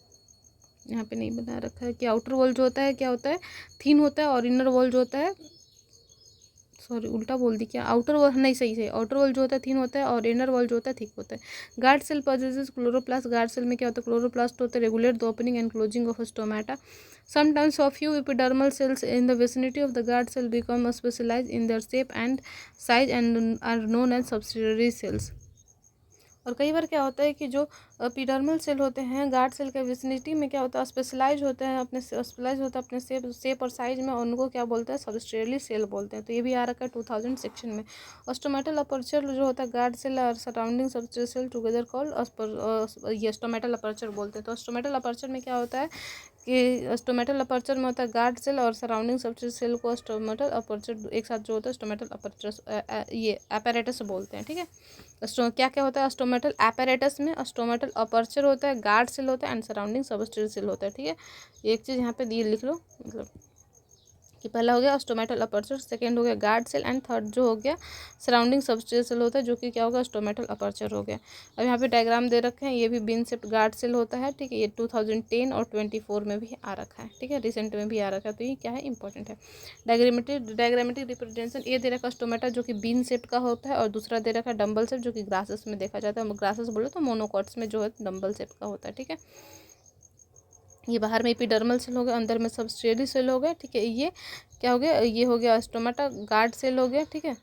यहाँ पे नहीं बना रखा है कि आउटर वॉल जो होता है क्या होता है, थिन होता है, और इनर वॉल जो होता है, सॉरी उल्टा बोल दी क्या, आउटर वॉल नहीं, सही सही, आउटर वॉल जो होता है थिन होता है और इनर वॉल जो होता है थिक होता है। Guard cell possesses chloroplast, guard cell में क्या होता है, क्लोरोप्लास्ट होता है, regulate the opening and closing of stomata. Sometimes a few epidermal cells in the vicinity of the guard cell become specialized in their shape and size and are known as subsidiary cells। और कई बार क्या होता है कि जो एपिडर्मल सेल होते हैं गार्ड सेल के विसिनिटी में क्या होता है, स्पेशलाइज होते हैं, अपने स्पेशलाइज होता है अपने शेप और साइज में, उनको क्या बोलते हैं, सबस्टेरियली सेल बोलते हैं। तो ये भी आ रखा है 2000 सेक्शन में। स्टोमेटल अपर्चर जो होता है गार्ड सेल और सराउंडिंग सबस्टेरियल सेल टुगेदर कॉल्ड ये स्टोमेटल अपर्चर बोलते हैं। तो स्टोमेटल अपर्चर में क्या होता है कि स्टोमेटल अपर्चर में होता है गार्ड सेल और सराउंडिंग सबस्टेरियल सेल को स्टोमेटल अपर्चर एक साथ जो होता है स्टोमेटल अपर्चर ये अपैरेटस बोलते हैं, ठीक है। क्या क्या होता है स्टोमेटल apparatus में, स्टोमेटल अपर्चर होता है, गार्ड सेल होता है एंड सराउंडिंग सबस्टेरियल सेल होता है, ठीक है। एक चीज़ यहाँ पे दी लिख लो, मतलब कि पहला हो गया स्टोमेटल अपर्चर, सेकंड हो गया गार्ड सेल एंड थर्ड जो हो गया सराउंडिंग सबस्टेरियल सेल होता है, जो कि क्या होगा स्टोमेटल अपर्चर हो गया। अब यहाँ पे डायग्राम दे रखे हैं, ये भी बीन शेप्ड गार्ड सेल होता है, ठीक है। ये 2010 और 24 में भी आ रखा है, ठीक है, रिसेंट में भी आ रखा है। तो ये क्या है, इंपॉर्टेंट है। डायग्रामेटिक रिप्रेजेंटेशन ये दे रखा स्टोमेटा जो कि बीन शेप्ड का होता है, और दूसरा दे रखा डम्बल शेप जो कि ग्रासेस में देखा जाता है। ग्रासेस बोले तो मोनोकॉट्स में जो है डम्बल शेप का होता है, ठीक है। ये बाहर में एपिडर्मल सेल हो गया, अंदर में सबस्टेरियल सेल हो गया, ठीक है। ये क्या हो गया, ये हो गया स्टोमेटा गार्ड सेल हो गया, ठीक है।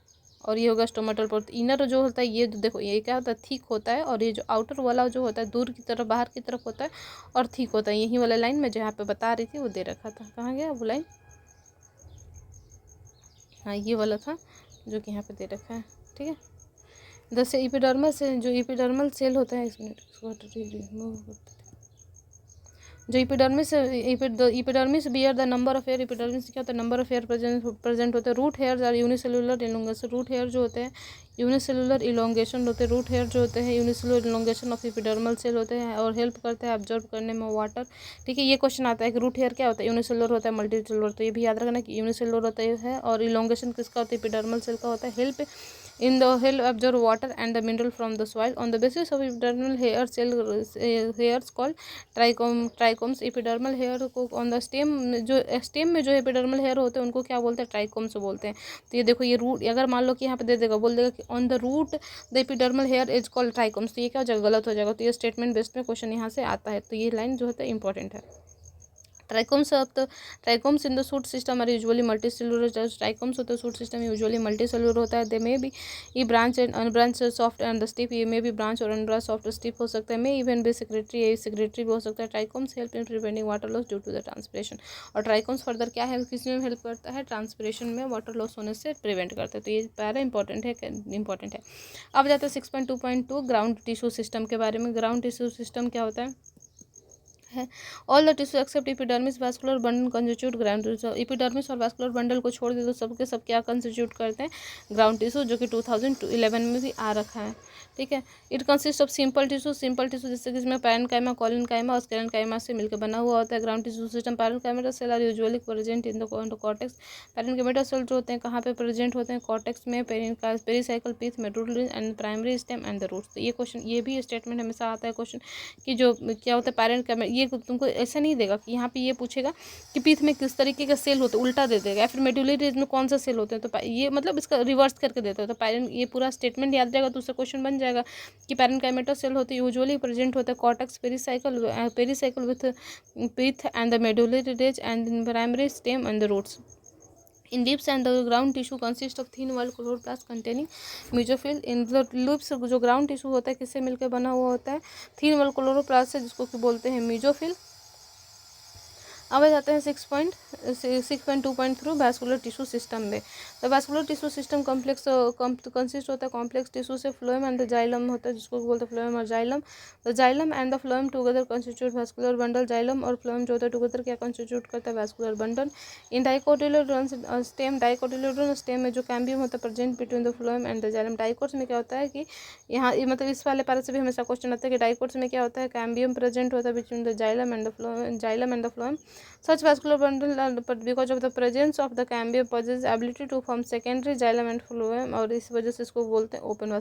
और ये होगा स्टोमेटल पोर। इनर जो होता है ये देखो ये क्या होता है, थिक होता है, और ये जो आउटर वाला जो होता है दूर की तरफ बाहर की तरफ होता है और थिक होता है। यही वाला लाइन मैं जहाँ पे बता रही थी वो दे रखा था, कहाँ गया वो लाइन, हाँ ये वाला था जो कि यहाँ पे दे रखा है, ठीक है। जैसे एपिडर्मल से जो एपिडर्मल सेल होता है, इसमें जो epidermis bear the number of hair, epidermis क्या होता है, नंबर ऑफ हेयर प्रेजेंट होते हैं। Root hair are unicellular elongation, root hair जो होते हैं यूनिसेलुलर इलोंगेशन होते हैं। रूट हेयर जो होते हैं unicellular elongation of epidermal cell होते हैं और हेल्प करते हैं ऑब्जर्व करने में वाटर, ठीक है। ये क्वेश्चन आता है कि रूट हेयर क्या होता है, यूनिसेलुलर होता है मल्टीसेलुलर, तो ये भी याद रखना कि यूनिसेलुलर होता है और इलोंगेशन किसका होता है, एपिडर्मल सेल का होता है। Help in the help absorb water and the mineral from the soil on the basis of epidermal hair cell hairs called trichomes। epidermal hair को on the stem जो स्टेम में जो एपिडर्मल हेयर होते हैं उनको क्या बोलते हैं, ट्राइकोम्स बोलते हैं। तो ये देखो ये रूट अगर मान लो कि यहाँ पे दे देगा, बोल देगा कि on the root the epidermal hair is called trichomes, तो ये क्या हो जाएगा, गलत हो जाएगा। तो ये स्टेटमेंट बेस्ड में क्वेश्चन यहाँ से आता है, तो ये लाइन जो होता है इंपॉर्टेंट है। Trichomes in the shoot system are usually multicellular. Trichomes होते हैं सूट सिस्टम यूजुअली मल्टीसेलुलर होता है। दे मे बी ई branched and unbranched soft and stiff, ये मे बी ब्रांच और अनब्रांच सॉफ्ट स्टिफ हो सकता है। मे इवन बी सेक्रेटरी, ये सेक्रेटरी भी हो सकता है। Trichomes help in preventing water loss due to the transpiration, और ट्राइकोम्स फर्दर क्या है, किस में हेल्प करता है, ट्रांसपिरेशन में वाटर लॉस होने से प्रिवेंट करते हैं। तो ये पैरा इंपॉर्टेंट है। अब जाते हैं 6.2.2 ग्राउंड टिश्यू सिस्टम के बारे में। ग्राउंड टिश्यू सिस्टम क्या होता है, all the tissue except epidermis vascular bundle constitute ground tissue. Epidermis और वास्कुलर बंडल को छोड़ दे तो सबके सब क्या कंस्टिट्यूट करते हैं, ग्राउंड टिश्यू, जो कि 2011 में भी आ रखा है, ठीक है। It consist of simple tissue जैसे कि इसमें पैरेन्काइमा, कॉलिनकाइमा और स्क्लेरेन्काइमा से मिलकर बना हुआ होता है। Ground tissue system parenchymatous cell are usually present in the cortex. Parenchymatous cell जो होते हैं कहाँ पे प्रेजेंट होते हैं, कॉर्टेक्स में, pericycle pith, medullary and primary stem and the roots. तो ये क्वेश्चन, ये भी स्टेटमेंट हमेशा आता है क्वेश्चन कि जो क्या होता है पैरेन्काइमा, ये तुमको ऐसा नहीं देगा कि यहाँ पे ये पूछेगा कि पीठ में किस तरीके का सेल होता है, उल्टा दे देगा, या फिर मेडुलरी रेंज में कौन सा सेल होते हैं, तो ये मतलब इसका रिवर्स करके देता है। तो पैरेंट ये पूरा स्टेटमेंट याद रहेगा तो उससे क्वेश्चन बन जाएगा कि पैरेन्काइमेटल सेल होते हैं यूजुअली प्रेजेंट होता है cortex, pericycle with pith and the medullary range and primary stem and the roots. In lips and the ground tissue consist of thin wall chloroplast containing mesophyll। In lips जो ग्राउंड टिश्यू होता है किससे मिलकर बना हुआ होता है, थिन वॉल क्लोरोप्लास्ट से, जिसको कि बोलते हैं मेसोफिल। अब आ जाते हैं 6.2.3 वैस्कुलर टिश्यू सिस्टम में। तो vascular tissue system complex consist होता है कॉम्प्लेक्स टिश्यू से, फ्लोएम एंड द जाइलम होता है जिसको बोलते हैं फ्लोएम और xylem. The xylem and the phloem together constitute vascular bundle. Xylem और फ्लोएम जो होता है टुगेदर क्या कंस्टिट्यूट करता है, वैस्कुलर बंडल। इन डाइकोटिलेडोन स्टेम, डाइकोटिलेडोन स्टेम में जो कैम्बियम होता है present between the phloem and the xylem. Dicots में क्या होता है कि यहाँ मतलब इस वाले पारे से भी हमेशा क्वेश्चन आता है कि डाइकोट्स में क्या होता है, कैम्बियम प्रेजेंट होता है between the xylem and the phloem, xylem and the phloem. Such vascular bundle are because of the presence of the cambium possesses ability to form secondary xylem and phloem, और इस वजह से इसको बोलते हैं ओपन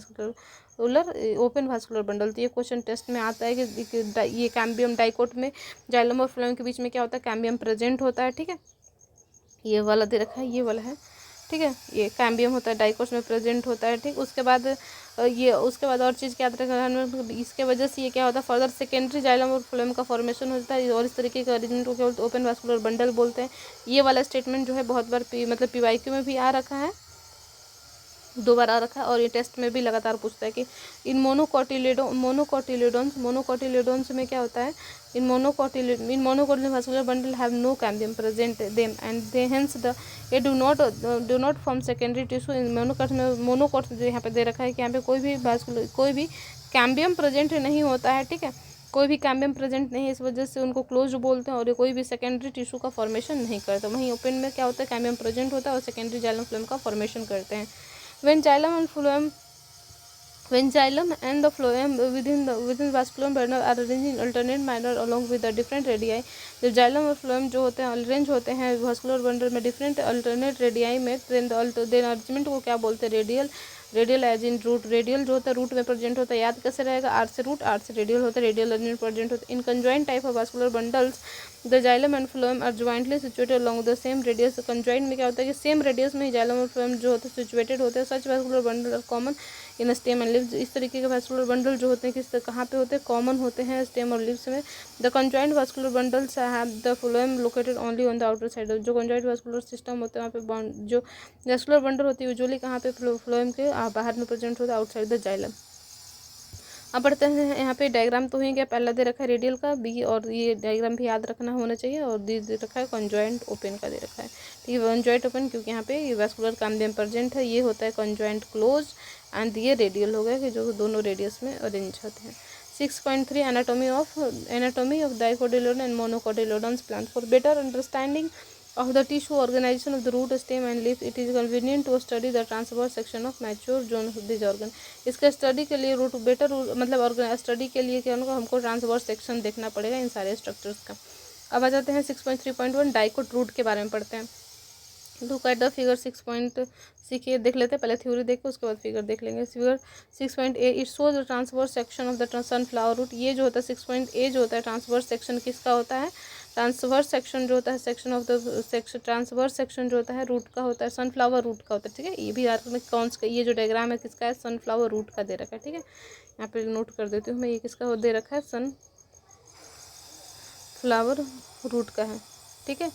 वास्कुलर बंडल। तो ये क्वेश्चन टेस्ट में आता है कि ये कैम्बियम डाइकोट में जाइलम और फ्लोएम के बीच में क्या होता है, कैम्बियम प्रेजेंट होता है। ठीक है, ये वाला दे रखा है, ये वाला है। ठीक है, ये कैम्बियम होता है डाइकोट्स में प्रेजेंट होता है। ठीक, उसके बाद और चीज़ क्या याद रखना, इसके वजह से ये क्या होता है, फर्दर सेकेंडरी जाइलम और फ्लोएम का फॉर्मेशन होता है, और इस तरीके का अरेंजमेंट को क्या बोलते हैं, ओपन वास्कुलर बंडल बोलते हैं। ये वाला स्टेटमेंट जो है बहुत बार मतलब PYQ में भी आ रखा है, 2 बार आ रखा है, और ये टेस्ट में भी लगातार पूछता है कि इन मोनोकोटिलेडोन्स में क्या होता है, in monocotyledon vascular bundle have no cambium present them and they hence the ये do not form secondary tissue. In monocot जो यहाँ पे दे रखा है कि यहाँ पे कोई भी कैम्बियम प्रेजेंट नहीं होता है। ठीक है, कोई भी कैम्बियम प्रेजेंट नहीं है, इस वजह से उनको क्लोज बोलते हैं, और ये कोई भी सेकेंडरी टिश्यू का फॉर्मेशन नहीं करते। वहीं ओपन में क्या होता है, कैम्बियम प्रेजेंट होता है और सेकेंडरी जाइलम फ्लोएम का फॉर्मेशन करते हैं। When xylem and the phloem within vascular bundle are arranged in alternate manner along with the different radii, जब जाइलम और फ्लोएम जो होते हैं अरेंज होते हैं वास्कुलर बंडल में डिफरेंट अल्टरनेट रेडियाई में, देन अरेंजमेंट को क्या बोलते हैं, radial as in root. Radial जो होता है रूट में प्रेजेंट होता है, याद कैसे रहेगा, आर से रूट, आर से रेडियल होता है, रेडियल अरेंजमेंट प्रेजेंट होता है। In conjoint type of vascular bundles the xylem and phloem are jointly situated along the same radius. Conjoint में क्या होता है कि सेम रेडियस में ही जाइलम और फ्लोएम जो होते हैं सिचुएटेड होते हैं। Such vascular bundle are common in stem and leaves. इस तरीके के वास्कुलर बंडल जो होते हैं किस कहाँ पे होते हैं, कॉमन होते हैं स्टेम और लिव्स में। The conjoint vascular bundles have the phloem located only on the outer side. जो कंजॉइंट वास्कुलर सिस्टम होते हैं वहाँ पे जो वास्कुलर बंडल होती है यूजुअली कहाँ पे, फ्लोएम के बाहर में प्रेजेंट होता है, आउटसाइड द जाइलम। अब बढ़ते हैं यहाँ पे डायग्राम तो ही क्या पहला दे रखा है रेडियल का बी, और ये डायग्राम भी याद रखना होना चाहिए, और दे रखा है कंजॉइंट ओपन का दे रखा है। ठीक है, कंजॉइंट ओपन क्योंकि यहाँ पे ये वास्कुलर कैम्बियम प्रेजेंट है, ये होता है कंजॉइंट क्लोज, एंड ये रेडियल हो गया कि जो दोनों रेडियस में अरेंज होते हैं। 6.3 anatomy of dicotyledon and monocotyledons plant. For better understanding of the tissue organization of the root, stem and leaf, it is convenient to study the transverse section of mature zone of this organ। इसके स्टडी के लिए मतलब स्टडी के लिए क्या होगा, हमको ट्रांसवर्स सेक्शन देखना पड़ेगा इन सारे स्ट्रक्चर्स का। अब आ जाते हैं 6.3.1 डाइकोट रूट के बारे में पढ़ते हैं। Look at the figure 6. सीखिए, देख लेते हैं, पहले थ्योरी देख के उसके बाद फिगर देख लेंगे। Figure 6.A it shows the transverse section of the sunflower root. ये जो होता है 6.A जो होता है ट्रांसवर्स सेक्शन किसका होता है, ट्रांसवर्स सेक्शन जो होता है section of the transverse section जो होता है रूट का होता है, सनफ्लावर रूट का होता है। ठीक है, ये भी याद रखना कौन सा, ये जो डायग्राम है किसका है, सनफ्लावर रूट का दे रखा है। ठीक है, यहाँ पे नोट कर देती हूँ मैं, ये किसका दे रखा है, सनफ्लावर रूट का है। ठीक है,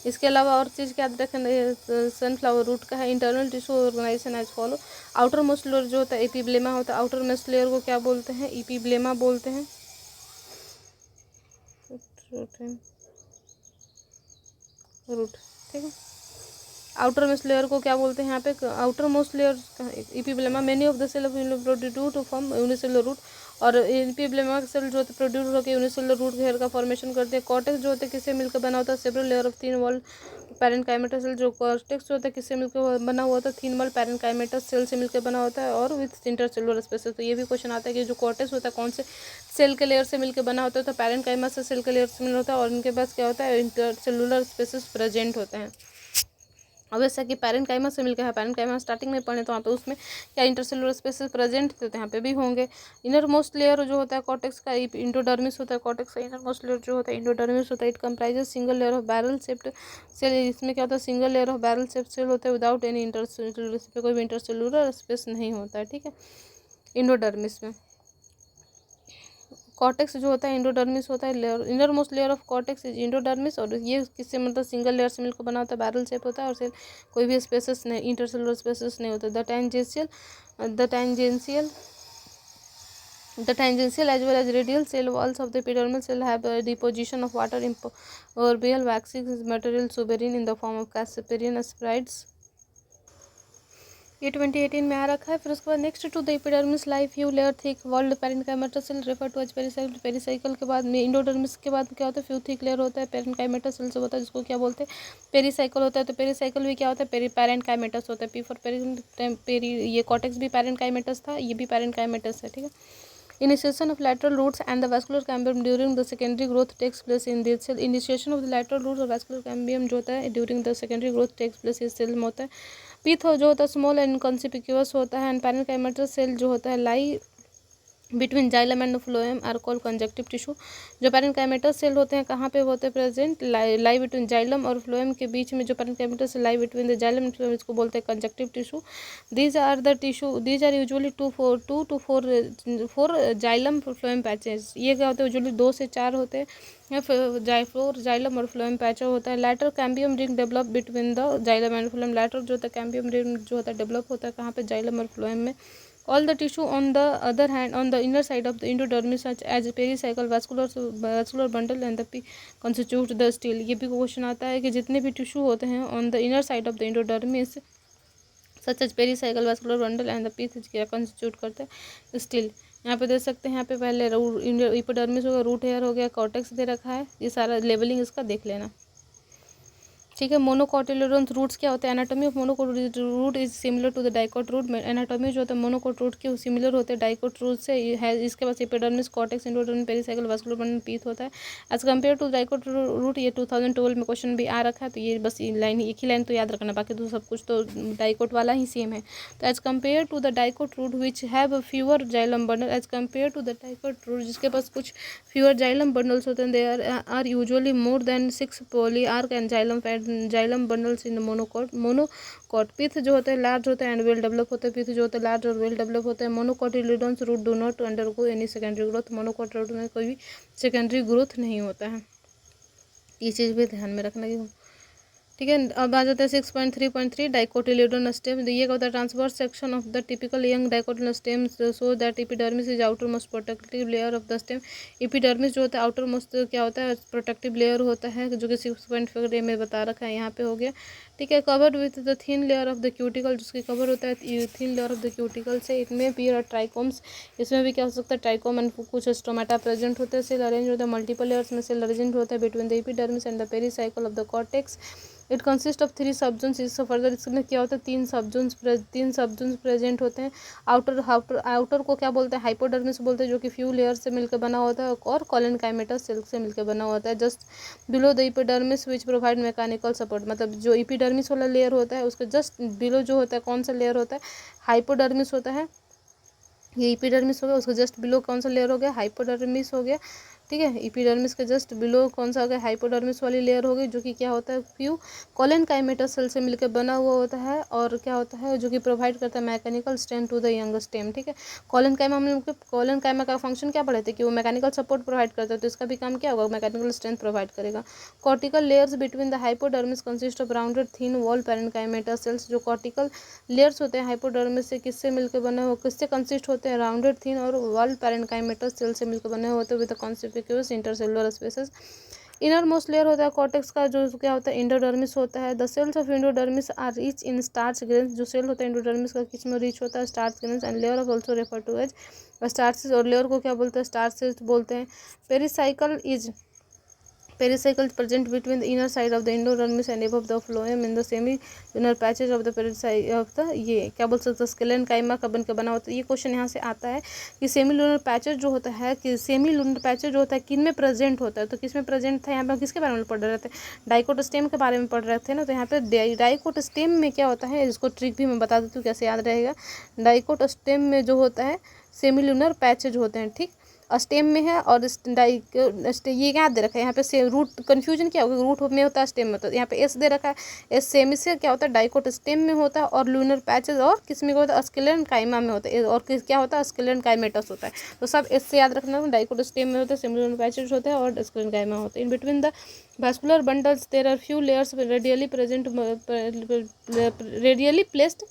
इसके अलावा और चीज़ क्या रखें, सनफ्लावर रूट का है। Internal tissue organisation as follow. Outermost layer जो होता है एपिब्लेमा होता है, आउटर मोस्ट लेयर को क्या बोलते हैं, एपिब्लेमा बोलते हैं। रूट, ठीक है, आउटर मोस्ट लेयर को क्या बोलते हैं यहाँ पे, outermost layer epiblema. Many of the cell produce to form unicellular root, और एपिब्लेमा के सेल जो होते हैं प्रोड्यूस होकर यूनिसेलुलर रूट घेर का फॉर्मेशन करते हैं। कॉर्टेक्स जो होते हैं किससे मिलकर बना होता है, several layer of thin wall parenchymatous cell. जो कॉर्टेक्स जो होता है किससे मिलकर बना हुआ होता है, थिन वॉल पैरेनकाइमेटस सेल से मिलकर बना होता है, और विथ इंटरसेलुलर स्पेसेस। तो ये भी क्वेश्चन आता है कि जो कॉर्टेक्स होता है कौन से सेल के लेयर से मिलकर बना होता है, तो पैरेनकाइमा से सेल के लेयर से मिल होता है, और इनके पास क्या होता है, इंटरसेलुलर स्पेसेस प्रेजेंट होते हैं। अब जैसा कि पैरेनकाइमा से मिलकर है, पैरेनकाइमा स्टार्टिंग में पढ़े तो वहाँ पे उसमें क्या इंटरसेलुलर स्पेसेस प्रेजेंट थे, तो यहाँ पे भी होंगे। इनर मोस्ट लेयर जो होता है कॉर्टेक्स का इंडोडर्मिस होता है, कॉर्टेक्स का इनर मोस्ट लेयर जो होता है इंडोडर्मिस होता है। It comprises single layer of barrel shaped cell. इसमें क्या होता है, single layer of barrel shaped cell होता है विदाउट एनी इंटरसेलुलर, कोई भी इंटरसेलुलर स्पेस नहीं होता है। ठीक है, इंडोडर्मिस में। कॉर्टेक्स जो होता है इंडोडर्मिस होता है, layer inner most layer of cortex is endodermis, और ये किससे मतलब सिंगल लेयर से मिलकर बना होता है, बैरल शेप होता है, और सेल कोई भी स्पेसेस नहीं, इंटरसेलुलर स्पेसेस नहीं होता। The tangential The tangential as well as radial cell walls of the epidermal cell have a deposition of water impermeable waxy material suberin in the form of Casparian asperides. ये 2018 में आ रखा है। फिर उसके बाद next to the epidermis live few layer thick walled parenchymatous cell refer to as pericycle. Pericycle के बाद में इंडोडर्मिस के बाद क्या होता है, फ्यू थिक लेयर होता है पैरेन्काइमेटा सेल से होता है, जिसको क्या बोलते हैं, पेरिसाइकिल होता है। तो पेरिसाइकिल भी क्या होता है, पैरेन्काइमेटस होता है। पी फॉर पेरी, ये कॉटेक्स भी पैरेन्काइमेटस था, ये भी पैरेन्काइमेटस है, ठीक है। Initiation of lateral roots and the vascular cambium during the secondary growth takes place in this cell. Initiation of the lateral roots और vascular cambium जो होता है during the secondary growth takes place इस सेल में होता है। पीथ जो होता है स्मॉल एंड इनकॉन्सिपिक्यूअस होता है। एंड पैरेन्काइमेटस सेल जो होता है lie between xylem and phloem are called conjunctive tissue. जो पैरेन्काइमेटस सेल होते हैं कहाँ पे होते हैं प्रेजेंट, लाई बिटवीन जाइलम और फ्लोएम के बीच में जो parenchymatous cell lie between the xylem and phloem, इसको बोलते हैं conjunctive tissue. These are usually two to four xylem phloem patches. ये क्या होते हैं, यूजुअली 2 से 4 होते हैं। फोर जाइलम और फ्लोएम पैच होता है। Later cambium ring develop between the xylem and phloem. Later जो होता है कैम्बियम रिंग जो होता है डेवलप होता है कहाँ पे, जाइलम और फ्लोएम में। All the tissue on the other hand on the inner side of the endodermis such as pericycle vascular bundle and the P constitute the stele। ये भी क्वेश्चन आता है कि जितने भी टिश्यू होते हैं on the inner side of the endodermis such as pericycle vascular bundle and the P क्या constitute करते हैं, stele। यहाँ पे देख सकते हैं, यहाँ पे पहले एपिडर्मिस हो गया, रूट हेयर हो गया, कॉर्टेक्स दे रखा है, ये सारा लेवलिंग इसका देख लेना, ठीक है। मोनोकोटिलेडोन्स रूट्स क्या होते हैं, anatomy of monocot root is similar to the dicot root. Anatomy जो होता है मोनोकोट रूट के सिमिलर होते हैं डाइकोट रूट से है। इसके पास epidermis, cortex, endodermis, pericycle, vascular bundle, pith होता है as compare to dicot root. ये 2012 में क्वेश्चन भी आ रखा है, तो ये बस लाइन एक ही लाइन तो याद रखना, बाकी तो सब कुछ तो डाइकोट वाला ही सेम है। तो as compare to the dicot root which have fewer xylem bundle, as compare to the dicot root जिसके पास कुछ फ्यूअर जाइलम बंडल्स होते हैं, they are usually more than 6 polyarch and xylem bundles in monocot. Pith जो होता है लार्ज होता है एंड वेल डेवलप होता है। पिथ जो होता है लार्ज और वेल डेवलप होता है। Monocotyledons root do not undergo any secondary growth. Monocot root में कोई भी सेकेंडरी ग्रोथ नहीं होता है, ये चीज़ भी ध्यान में रखना, ठीक है। अब आ जाता है 6.3.3 डाइकोटिलेडोन स्टेम। ये क्या होता है, transverse section of the typical young dicotyledon stem so that epidermis is outermost protective layer of the stem. Epidermis जो होता है आउटर मोस्ट क्या होता है, प्रोटेक्टिव लेयर होता है, जो कि 6.5 में बता रखा है, यहाँ पे हो गया, ठीक है। Covered with the thin layer of the cuticle, जिसकी कवर होता है thin layer of the cuticle से। इनमें भी ट्राइकोम्स, इसमें भी क्या हो सकता है, ट्राइकोम एंड कुछ स्टोमेटा प्रेजेंट होते हैं। सेल अरेंज होता है मल्टीपल लेयर्स में, सेल अरेंज होता है between the epidermis and the pericycle of the cortex. It consist of 3 सबजोन्स। इससे फर्दर इसमें क्या होता है, 3 सबजोन्स प्रेजेंट होते हैं। आउटर को क्या बोलते हैं, हाइपोडर्मिस बोलते हैं, जो कि फ्यू लेयर से मिलकर बना होता है, और कोलेनकाइमेटा सेल से मिलकर बना होता है। Just below the epidermis which provide mechanical support, मतलब जो एपिडर्मिस वाला लेयर होता है उसके जस्ट बिलो जो होता है कौन सा लेयर होता है, हाइपोडर्मिस होता है। ये एपिडर्मिस हो गया, उसके जस्ट बिलो कौन सा लेयर हो गया, हाइपोडर्मिस हो गया, ठीक है। एपिडर्मिस के जस्ट बिलो कौन सा हो गया, हाइपोडर्मिस वाली लेयर हो गई, जो कि क्या होता है, फ्यू कोलेनकाइमेटा सेल से मिलकर बना हुआ होता है, और क्या होता है, जो कि प्रोवाइड करता है mechanical strength to the young stem, ठीक है। कोलेनकाइमा हम लोग कोलेनकाइमा का फंक्शन क्या पढ़े थे कि वो मैकेनिकल सपोर्ट प्रोवाइड करता है, तो इसका भी काम क्या होगा, मैकेनिकल स्ट्रेंथ प्रोवाइड करेगा। Cortical layers between the hypodermis consist of rounded thin wall parenchymatous cells. जो कॉर्टिकल लेयर्स होते हैं हाइपोडर्मिस से किससे मिलकर बने हुए, किससे कंसिस्ट होते हैं, राउंडेड थिन और वॉल पैरेन्काइमेटा सेल से मिलकर बने होते हैं with conspicuous intercellular spaces. Innermost layer होता है कॉर्टेक्स का, जो क्या होता है, एंडोडर्मिस होता है। The cells of endodermis are rich in starch grains. जो सेल होता है एंडोडर्मिस का किस में रिच होता है, starch grains. And layer of also refer to as starches, और लेयर को क्या बोलते हैं, स्टार्चेस बोलते हैं। Pericycle present between the inner side of the endodermis and above the phloem in the semi lunar patches of the pericycle of the, ये क्या बोल सकते हैं, स्केलन काइमा का बन के बना होता है। ये क्वेश्चन यहाँ से आता है कि सेमी लूनर पैचेज जो होता है, कि सेमी लूनर पैचेज जो होता है किन में प्रेजेंट होता है, तो किस में प्रेजेंट था, यहाँ पे हम किसके बारे में पढ़ रहे थे, डाइकोट स्टेम के बारे में पढ़ रहे थे ना। तो यहाँ पे डाइकोट स्टेम में क्या होता है, इसको ट्रिक भी मैं बता देती हूँ कैसे याद रहेगा। डाइकोट स्टेम में जो होता है सेमी लूनर पैचेज होते हैं, ठीक, स्टेम में है, और ये क्या दे रखा है यहाँ पे, से रूट कन्फ्यूजन क्या होगा, रूट में होता है स्टेम में होता है, यहाँ पे एस दे रखा है, एस सेमी से क्या होता है, डाइकोट स्टेम में होता है, और लूनर पैचेज और किस में होता है, स्केलन काइमा में होता है, और क्या होता है, स्केलन काइमेटस होता है। तो सब एस से याद रखना, डाइकोट स्टेम में होता है, सेमी लूनर पैचेज होता है, और स्केलन काइमा होता है। In between the vascular bundles there are few layers radially placed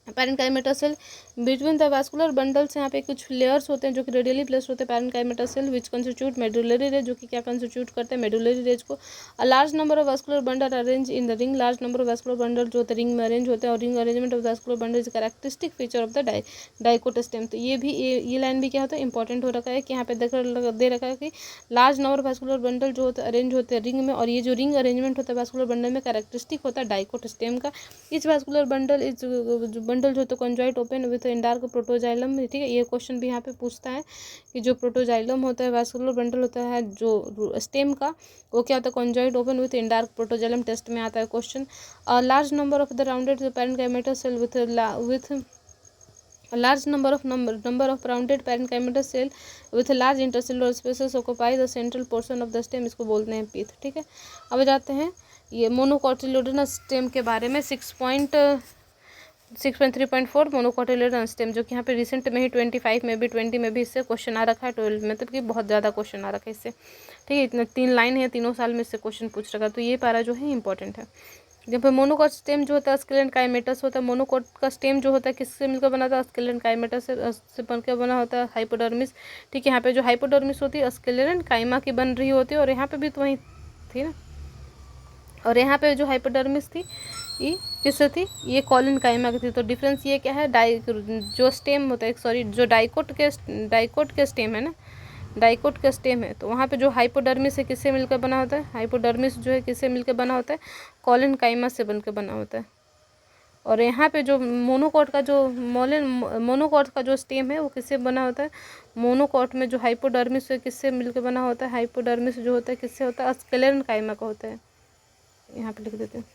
parenchyma cell between the vascular bundles यहाँ पे कुछ लेयर्स होते हैं जो कि रेडियली प्लेस्ड होते हैं parenchyma cell which constitute medullary rays, जो कि क्या कंस्टिट्यूट करते हैं मेडुलरी रेज को। A large number of vascular bundle arrange in the ring, large number of vascular bundle जो होते हैं रिंग में अरेंज होते हैं, और ring arrangement of vascular bundle is characteristic feature of the dicot stem. तो ये भी ये लाइन भी क्या होता है इंपॉर्टेंट हो रखा है कि यहाँ पे दे रखा है कि large number of vascular bundle जो होते हैं अरेंज होते हैं रिंग में, और ये जो रिंग अरेंजमेंट होता है वास्कुलर बंडल में कैरेक्टरिस्टिक होता है डाइकोट स्टेम का। इस वास्कुलर बंडल इस बंडल जो होता है conjoint open with endarch protoxylem, ठीक है। ये क्वेश्चन भी यहाँ पे पूछता है कि जो प्रोटोजाइलम होता है वास्कुलर बंडल होता है जो स्टेम का, वो क्या होता है conjoint open with endarch protoxylem, test में आता है question. Large number of the rounded parenchyma cell with large number of rounded parenchyma cell with large intercellular spaces occupy the central portion of the stem, इसको बोलते हैं पीथ, ठीक है। अब जाते हैं ये मोनोकोटिलेडोनस स्टेम के बारे में। 6.3.4 मोनोकोटिलेडोनस स्टेम, जो कि यहाँ पे रिसेंट में ही 25 में भी 20 में भी इससे क्वेश्चन आ रखा है, 12 में, मतलब कि बहुत ज़्यादा क्वेश्चन आ रखा है इससे, ठीक है। इतना 3 लाइन है, तीनों साल में इससे क्वेश्चन पूछ रखा, तो ये पारा जो है इंपॉर्टेंट है। जब मोनोकोट स्टेम जो होता है स्केलेटन काइमेटस होता है, मोनोकोट का स्टेम जो होता है किससे मिलकर बना होता है स्केलेटन काइमेटस से बनकर बना होता है हाइपोडर्मिस, ठीक है। यहाँ पे जो हाइपोडर्मिस होती है स्केलेटन काइमा की बन रही होती है, और यहाँ पे भी तो वही थी ना, और यहाँ पे जो हाइपोडर्मिस थी ये किससे थी, ये कॉलिन काइमा की थी। तो डिफरेंस ये क्या है, जो स्टेम होता है, सॉरी जो डाइकोट के स्टेम है ना, डाइकोट का स्टेम है, तो वहाँ पे जो हाइपोडर्मिस है किससे मिलकर बना होता है, हाइपोडर्मिस जो है किससे मिलकर बना होता है कॉलिन काइमा से बनकर बना होता है। और यहाँ पे जो मोनोकोट का जो स्टेम है वो किससे बना होता है, मोनोकोट में जो हाइपोडर्मिस है किससे मिलकर बना होता है, हाइपोडर्मिस जो होता है किससे होता है स्केलेटन काइमा का होता है। यहाँ पे लिख देते हैं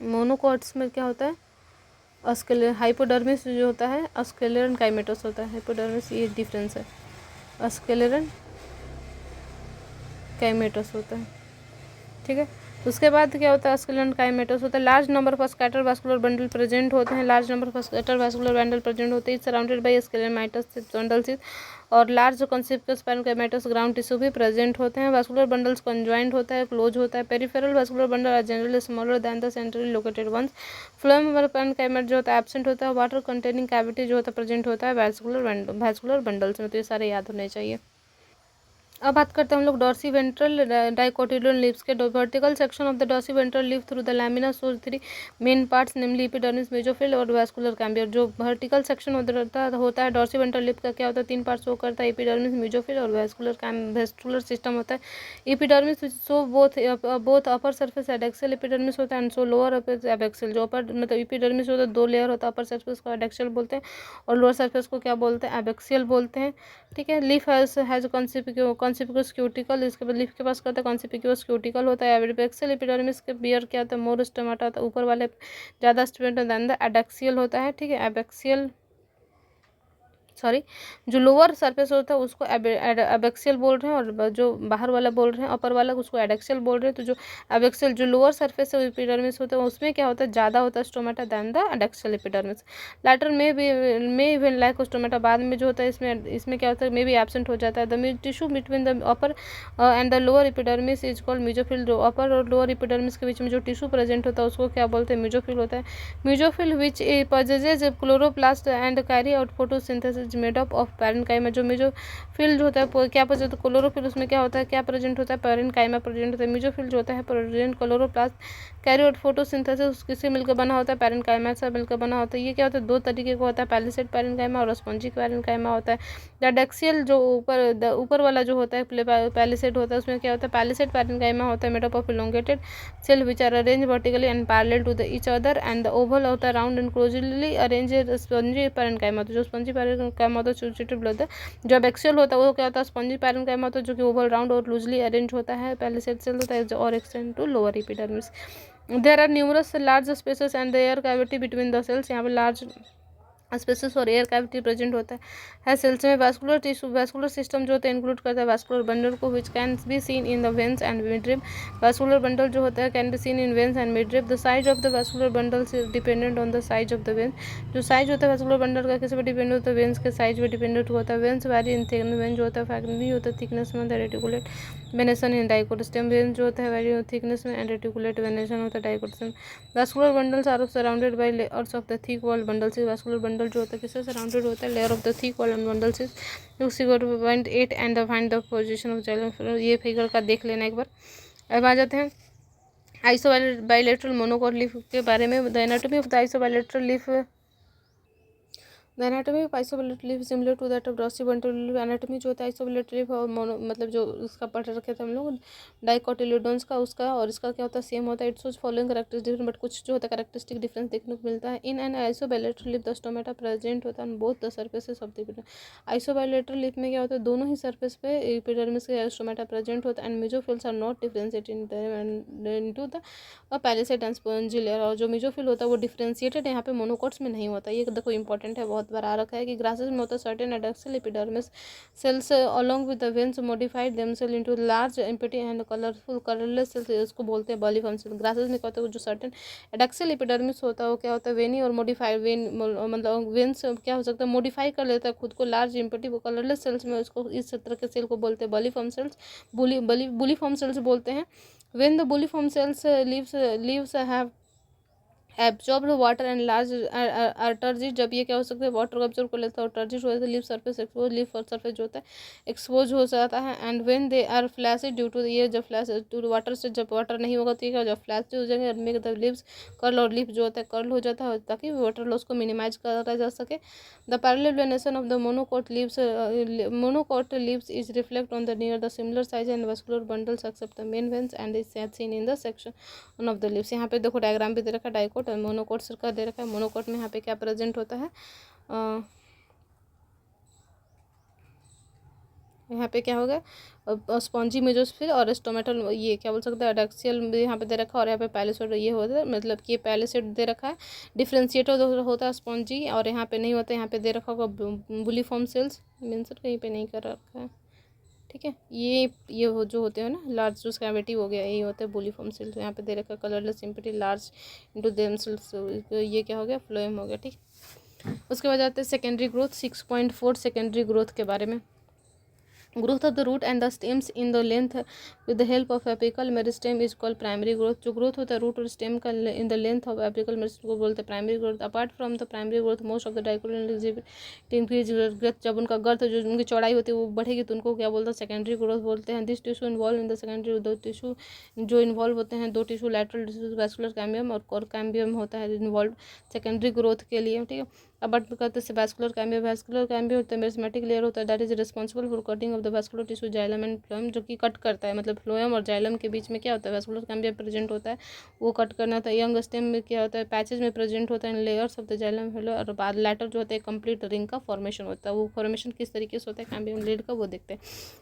मोनोकोट्स में क्या होता है हाइपोडर्मिस जो होता है स्केलेटन काइमेटस होता है, हाइपोडर्मिस ये डिफरेंस है, स्केलेटन काइमेटस होता है, ठीक है। उसके बाद क्या होता है स्केलेटन काइमेटस होता है। Large number of scatter vascular bundle present होते हैं, large number of scatter vascular bundle present होते हैं, सराउंडेड बाय स्केलेटन बंडल्स, और लार्ज कॉन्सिक्वस पैरेन्काइमेटस ग्राउंड टिश्यू भी प्रेजेंट होते हैं। वास्कुलर बंडल्स कंजॉइंट होता है, क्लोज होता है। Peripheral vascular bundle are generally smaller than the centrally located ones. Phloem वाला पैरेन्काइमा जो होता है एब्सेंट होता है। वाटर कंटेनिंग कैविटी जो होता है प्रेजेंट होता है वास्कुलर बंडल्स में, तो ये सारे याद होने चाहिए। अब बात करते हैं हम लोग डॉर्सी वेंट्रल डाइकोटिलेडोन लीव्स के। Vertical section of the dorsiventral leaf through the lamina shows 3 main parts namely epidermis, mesophyll और वास्कुलर कैम्बियर। जो वर्टिकल सेक्शन होता है डॉर्सी वेंट्रल लीव का क्या होता है 3 पार्ट शो करता है, एपिडर्मिस, मेसोफिल और वास्कुलर सिस्टम होता है। Epidermis show both upper surface adaxial epidermis होता है एंड शो लोअर एबैक्सियल। जो अपर मतलब एपिडर्मिस होता है 2 लेयर होता है, अपर सर्फेस को एडेक्सियल बोलते हैं और लोअर सर्फेस को क्या बोलते हैं एबैक्सियल बोलते हैं, ठीक है। लीफ हैज कॉन्सिपिक्यूस क्यूटिकल, इसके बाद लीफ के पास क्या होता है कॉन्सिपिक्यूस क्यूटिकल होता है। एबैक्सियल एपिडर्मिस के बियर क्या होता है मोर स्टोमेटा होता है, ऊपर वाले ज़्यादा स्टोमेटा देन द एडेक्सियल होता है, ठीक है। जो लोअर सरफेस होता है उसको एबैक्सियल बोल रहे हैं, और जो बाहर वाला बोल रहे हैं अपर वाला उसको एडेक्सियल बोल रहे हैं। तो जो एबैक्सियल जो लोअर सरफेस है एपिडर्मिस होता है उसमें क्या होता है ज़्यादा होता है stomata than the adaxial epidermis. Later में इवन लाइक स्टोमेटा, बाद में जो होता है इसमें क्या होता है मे भी एब्सेंट हो जाता है। The tissue between the upper and the lower epidermis is called म्यूजोफिल। जो अपर और लोअर एपिडर्मिस के बीच में जो टिश्यू प्रेजेंट होता है उसको क्या बोलते हैं म्यूजोफिल होता है। म्यूजोफिल विच possesses chloroplast and carry out photosynthesis made up of parenchyma. जो म्यूजोफिल जो होता है क्या प्रेजेंट क्लोरोफिल उसमें क्या होता है क्या प्रेजेंट होता है पैरेन्काइमा प्रेजेंट होता है। म्यूजोफिल जो होता है present chloroplast carry out photosynthesis किससे मिलकर बना होता है पैरेन्काइमा से मिलकर बना होता है। ये क्या होता है 2 तरीके का होता है, पैलिसेड पैरेन्काइमा और स्पॉन्जी पैरेन्काइमा होता है। एडेक्सियल जो ऊपर वाला जो होता है पैलिसेड होता है उसमें क्या होता है पैलिसेड पैरेन्काइमा होता है made up of elongated cell which are arrange vertically and parallel to the each other and the oval होता है round and closely arrange spongy parenchyma. तो जो स्पंजी पैरेन्काइमा होता है सूचिटिव होता है। जो एबैक्सियल होता है वो क्या होता है स्पंजी पैरेन्काइमा होता है जो कि ओवल राउंड और लूजली अरेंज होता है पैलिसेड सेल होता है और extend to lower epidermis. There are numerous large spaces and the air cavity between the cells. यहाँ पे लार्ज स्पेसेस और एयर कैविटी प्रेजेंट होता है सेल्स में। वास्कुलर सिस्टम जो होता है इंक्लूड करता है वास्कुलर बंडल को which can be seen in the veins and midrib. Vascular bundle जो होता है can be seen in veins and midrib. The size of the vascular bundle is dependent on the size of the veins. जो साइज होता है वास्कुलर बंडल का किस पर डिपेंड होता है वेन्स के साइज पर डिपेंडेंट होता है। Veins vary in thickness, vein जो होता है फैक्ट्री होता है थिकनेस में reticulate venation in dicot stem. Vein जो होता है वैरी थिकनेस में एंड रेटिकुलेट वेनेशन होता है dicot stem. Vascular bundles are surrounded by layers of the thick wall bundles. Vascular bundle bundle जो होता है किससे सराउंडेड होता है, layer of the thick column bundle से figure 1.8 and the find the position of xylem. ये फिगर का देख लेना एक बार। अब आ जाते हैं आइसो बायलैटरल मोनोकोट लीफ के बारे में। The anatomy of the isobilateral leaf, the anatomy of isobilateral leaf similar to that of ग्रॉसी बंटल लीफ। एनाटॉमी जो होता है आइसोबैलेट लीफ और मतलब जो उसका पढ़ रखे थे हम लोग डाइकोटिलेडोन्स का, उसका और इसका क्या होता है सेम होता है। It's following characteristic different, but कुछ जो होता है कैरेक्टरिस्टिक डिफरेंस देखने को मिलता है। In an isobilateral leaf the stomata present होता है both the surfaces of the epidermis. Isobilateral leaf में क्या होता है दोनों ही सर्फेस पे एपिडर्मिस के स्टोमेटा प्रेजेंट होता है and mesophylls are not differentiated into the palisade and spongy layer. और जो मेसोफिल होता है वो डिफरेंशिएटेड यहाँ पे मोनोकोट्स में नहीं होता। ये देखो इंपॉर्टेंट है, बहुत बार आ रखा है कि ग्रासेस में होता है certain adaxial epidermis cells along with the veins modified themselves into large empty and colourful colourless cells, इसको बोलते हैं बॉलीफॉर्म सेल। ग्रासेस में क्या होता है जो सर्टेन एडैक्सियल एपिडर्मिस होता है वो क्या होता है वेनी और मॉडिफाइड वेन मतलब वेन्स क्या हो सकता है मॉडिफाई कर लेता है खुद को लार्ज एम्प्टी कलरलेस सेल्स में, उसको इस तरह के सेल को बोलते हैं बॉलीफॉर्म सेल्स, बुलीफॉर्म सेल्स बोलते हैं। when the buliform cells leaves have absorb water and large turgid, जब ये क्या हो सकता है वाटर को एब्जॉर्ब कर लेता है और टर्जिट हो जाता है, leaf surface expose, leaf surface जो होता है एक्सपोज हो जाता है। And when they are flaccid due to ये जब फ्लैश टू वाटर से, जब वाटर नहीं होगा तो ये क्या जब फ्लैश हो जाएंगे मेक द लीव्स कर्ल, और लीफ जो होता है कर्ल हो जाता है ताकि वाटर लॉस को मिनिमाइज करा जा सके। The parallel venation of the monocot leaves is reflect on the near the similar size and vascular bundles except the main veins and is seen in the section of the leaves. यहाँ पे देखो डायग्राम भी दे रखा है डाइकोट और मोनोकोट का दे रखा है। मोनोकोट में यहाँ पे क्या प्रेजेंट होता है, यहाँ पे क्या होगा स्पॉन्जी मेसोफिल और स्टोमेटल, ये क्या बोल सकते हैं एडैक्सियल यहाँ पे दे रखा है और यहाँ पे पैलिसेड ये होता है, मतलब कि पैलिसेड दे रखा है। डिफरेंशिएटर होता है स्पॉन्जी और यहाँ पे नहीं होता, यहाँ पे दे रखा होगा बुलीफॉर्म सेल्स, मेंशन कहीं पे नहीं कर रखा है, ठीक है। ये हो जो होते हैं ना लार्ज जो कैविटी हो गया यही होता है बुलीफॉर्म सेल्स। यहाँ पे दे रखा कलरलेस सिंपटी लार्ज इनटू देमसेल्स, ये क्या हो गया फ्लोएम हो गया, ठीक। उसके बाद आते हैं सेकेंडरी ग्रोथ 6.4 सेकेंडरी ग्रोथ के बारे में। Growth of the root and the stems in the length with the help of apical meristem is called primary growth. जो ग्रोथ होता है रूट और स्टेम का in the length of apical meristem को बोलते हैं primary growth. Apart from the primary growth most of the dicotyledon increase growth, जब उनका गर्थ जो उनकी चौड़ाई होती है वो बढ़ेगी तो उनको क्या बोलते हैं सेकेंडरी ग्रोथ बोलते हैं। This tissue involve in the secondary, दो टिश्यू जो इन्वॉल्व होते हैं दो tissue lateral tissue vascular cambium और कोर कैम्बियम होता है इन्वॉल्व सेकेंडरी ग्रोथ के लिए, ठीक है। अब बात करते हैं वैस्कुलर कैम्बियम होता है मेरिस्मेटिक लेयर होता है that is responsible for cutting of the vascular tissue xylem and phloem, जो कि कट करता है, मतलब फ्लोएम और जाइलम के बीच में क्या होता है वैस्कुलर कैम्बियम प्रेजेंट होता है वो कट करना होता है। यंग स्टेम में क्या होता है पैचेज में प्रेजेंट होता है layers of the xylem flow, और बाद लैटर जो होता है कंप्लीट रिंग का फॉर्मेशन होता है। वो फॉर्मेशन किस तरीके से होता है कैम्बियम लीड का वो देखते हैं।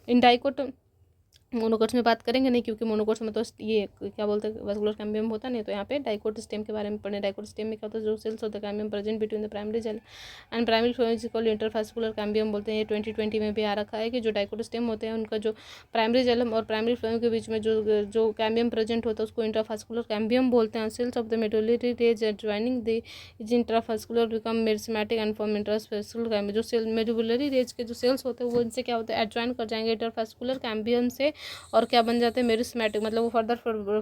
इन डाइकोट मोनोकोट्स में बात करेंगे नहीं क्योंकि मोनोकोट्स में तो ये क्या बोलते हैं वैस्कुलर कैम्बियम होता नहीं, तो यहाँ पे डाइकोट स्टेम के बारे में पढ़े। डाइकोट स्टेम में क्या होता है जो सेल्स होता है cambium present between the primary xylem and primary phloem is called intervascular cambium बोलते हैं। ये 2020 में भी आ रखा है कि जो डाइकोट स्टेम होते हैं उनका जो प्राइमरी जेलम और प्राइमरी फ्लोएम के बीच में जो कैम्बियम प्रेजेंट होता है उसको इंटरवैस्कुलर कैम्बियम बोलते हैं। Cells of the medullary rays joining the is intervascular become meristematic and form intervascular cambium. जो सेल मेडुलरी रेज के जो सेल्स होते हैं वो इनसे क्या होता है एडजॉइन कर जाएंगे इंटरवैस्कुलर कैम्बियम से और क्या बन जाते हैं मेरिस्मेटिक, मतलब वो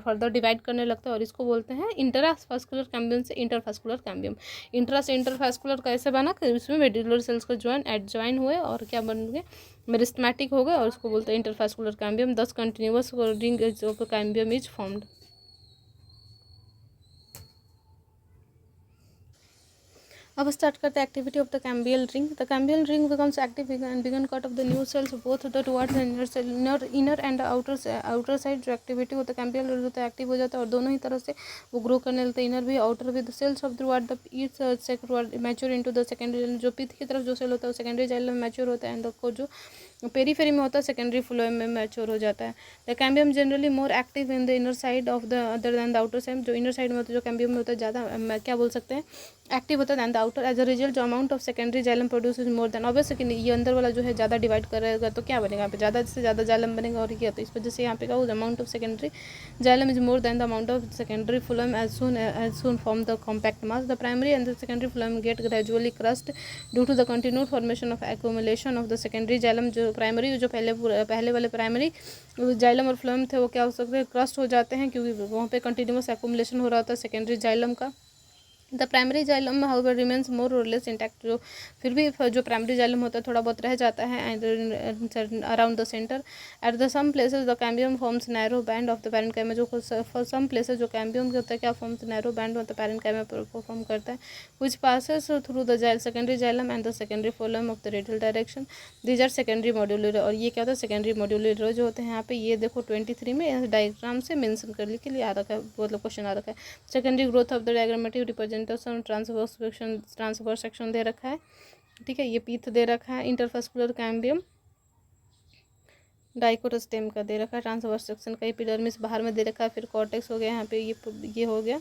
फर्दर डिवाइड करने लगता है और इसको बोलते हैं इंटरवैस्कुलर कैम्बियम से इंटरवैस्कुलर कैम्बियम। इंट्रा से इंटरवैस्कुलर कैसे बना कि इसमें मेडुलर सेल्स को एडजॉइन हुए और क्या बन गए मेरिस्मेटिक हो गए और उसको बोलते हैं intervascular cambium. 10 continuous ring of cambium is formed. अब स्टार्ट करते हैं activity of the cambial ring. The cambial ring becomes active and began cut off the new cells both the towards inner and outer side. जो एक्टिविटी होता है कैम्बियल रिंग होता है एक्टिव हो जाता है और दोनों ही तरह से वो ग्रो करने लगता है, इनर भी आउटर भी। The cells of toward the each mature into the secondary, जो पीथ की तरफ जो सेल होता है वो सेकेंडरी जाइलम में मैच्योर होता है एंड को जो पेरीफेरी में होता है सेकेंडरी फ्लोएम में मैच्योर हो जाता है। The cambium generally more active in the inner side of the other than the outer side. जो इनर साइड में होता है जो कैम्बियम में होता है ज़्यादा क्या बोल सकते हैं एक्टिव होता है than the outer. As a result जो amount of secondary xylem produce is more than obvious कि ये अंदर वाला जो है ज़्यादा डिवाइड करेगा तो क्या बनेगा यहाँ पे ज़्यादा से ज़्यादा जाइलम बनेगा और क्या, तो इस वजह से यहाँ पे क्या amount of secondary xylem is more than the amount of secondary phloem as soon form the compact mass. The primary and the secondary phloem get gradually crust due to the continued formation of accumulation of the secondary xylem. जो प्राइमरी जो पहले वाले प्राइमरी जाइलम और फ्लोएम थे वो क्या हो सकते हैं क्रस्ट हो जाते हैं क्योंकि वहाँ पे कंटिन्यूअस एक्यूमुलेशन हो रहा होता है सेकेंडरी जाइलम का। The primary xylem however remains more और लेस इंटैक्ट, जो फिर भी जो प्राइमरी जाइलम होता है थोड़ा बहुत रह जाता है around the centre. At the some places the cambium forms narrow band of the parenchyma, जो फॉर सम प्लेसेस जो कैम्बियम होता है क्या forms narrow band of the parenchyma perform करता है, which passes through the secondary xylem and the secondary phloem of the radial direction. These are secondary medullary, और ये क्या होता है सेकेंडरी मॉड्यूलर जो होते हैं यहाँ पे, ये देखो 23 में डायग्राम से मेंशन कर ली के लिए आ रखा है, मतलब क्वेश्चन आ रखा है। Secondary growth of the diagrammatic representation transverse section दे रखा है, ठीक है। ये पीथ दे रखा है, इंटरफेस्कुलर कैम्बियम डाइकोट स्टेम का दे रखा है, ट्रांसवर्स सेक्शन का एपिडर्मिस बाहर में दे रखा है, फिर कॉर्टेक्स हो गया यहाँ पे, ये हो गया,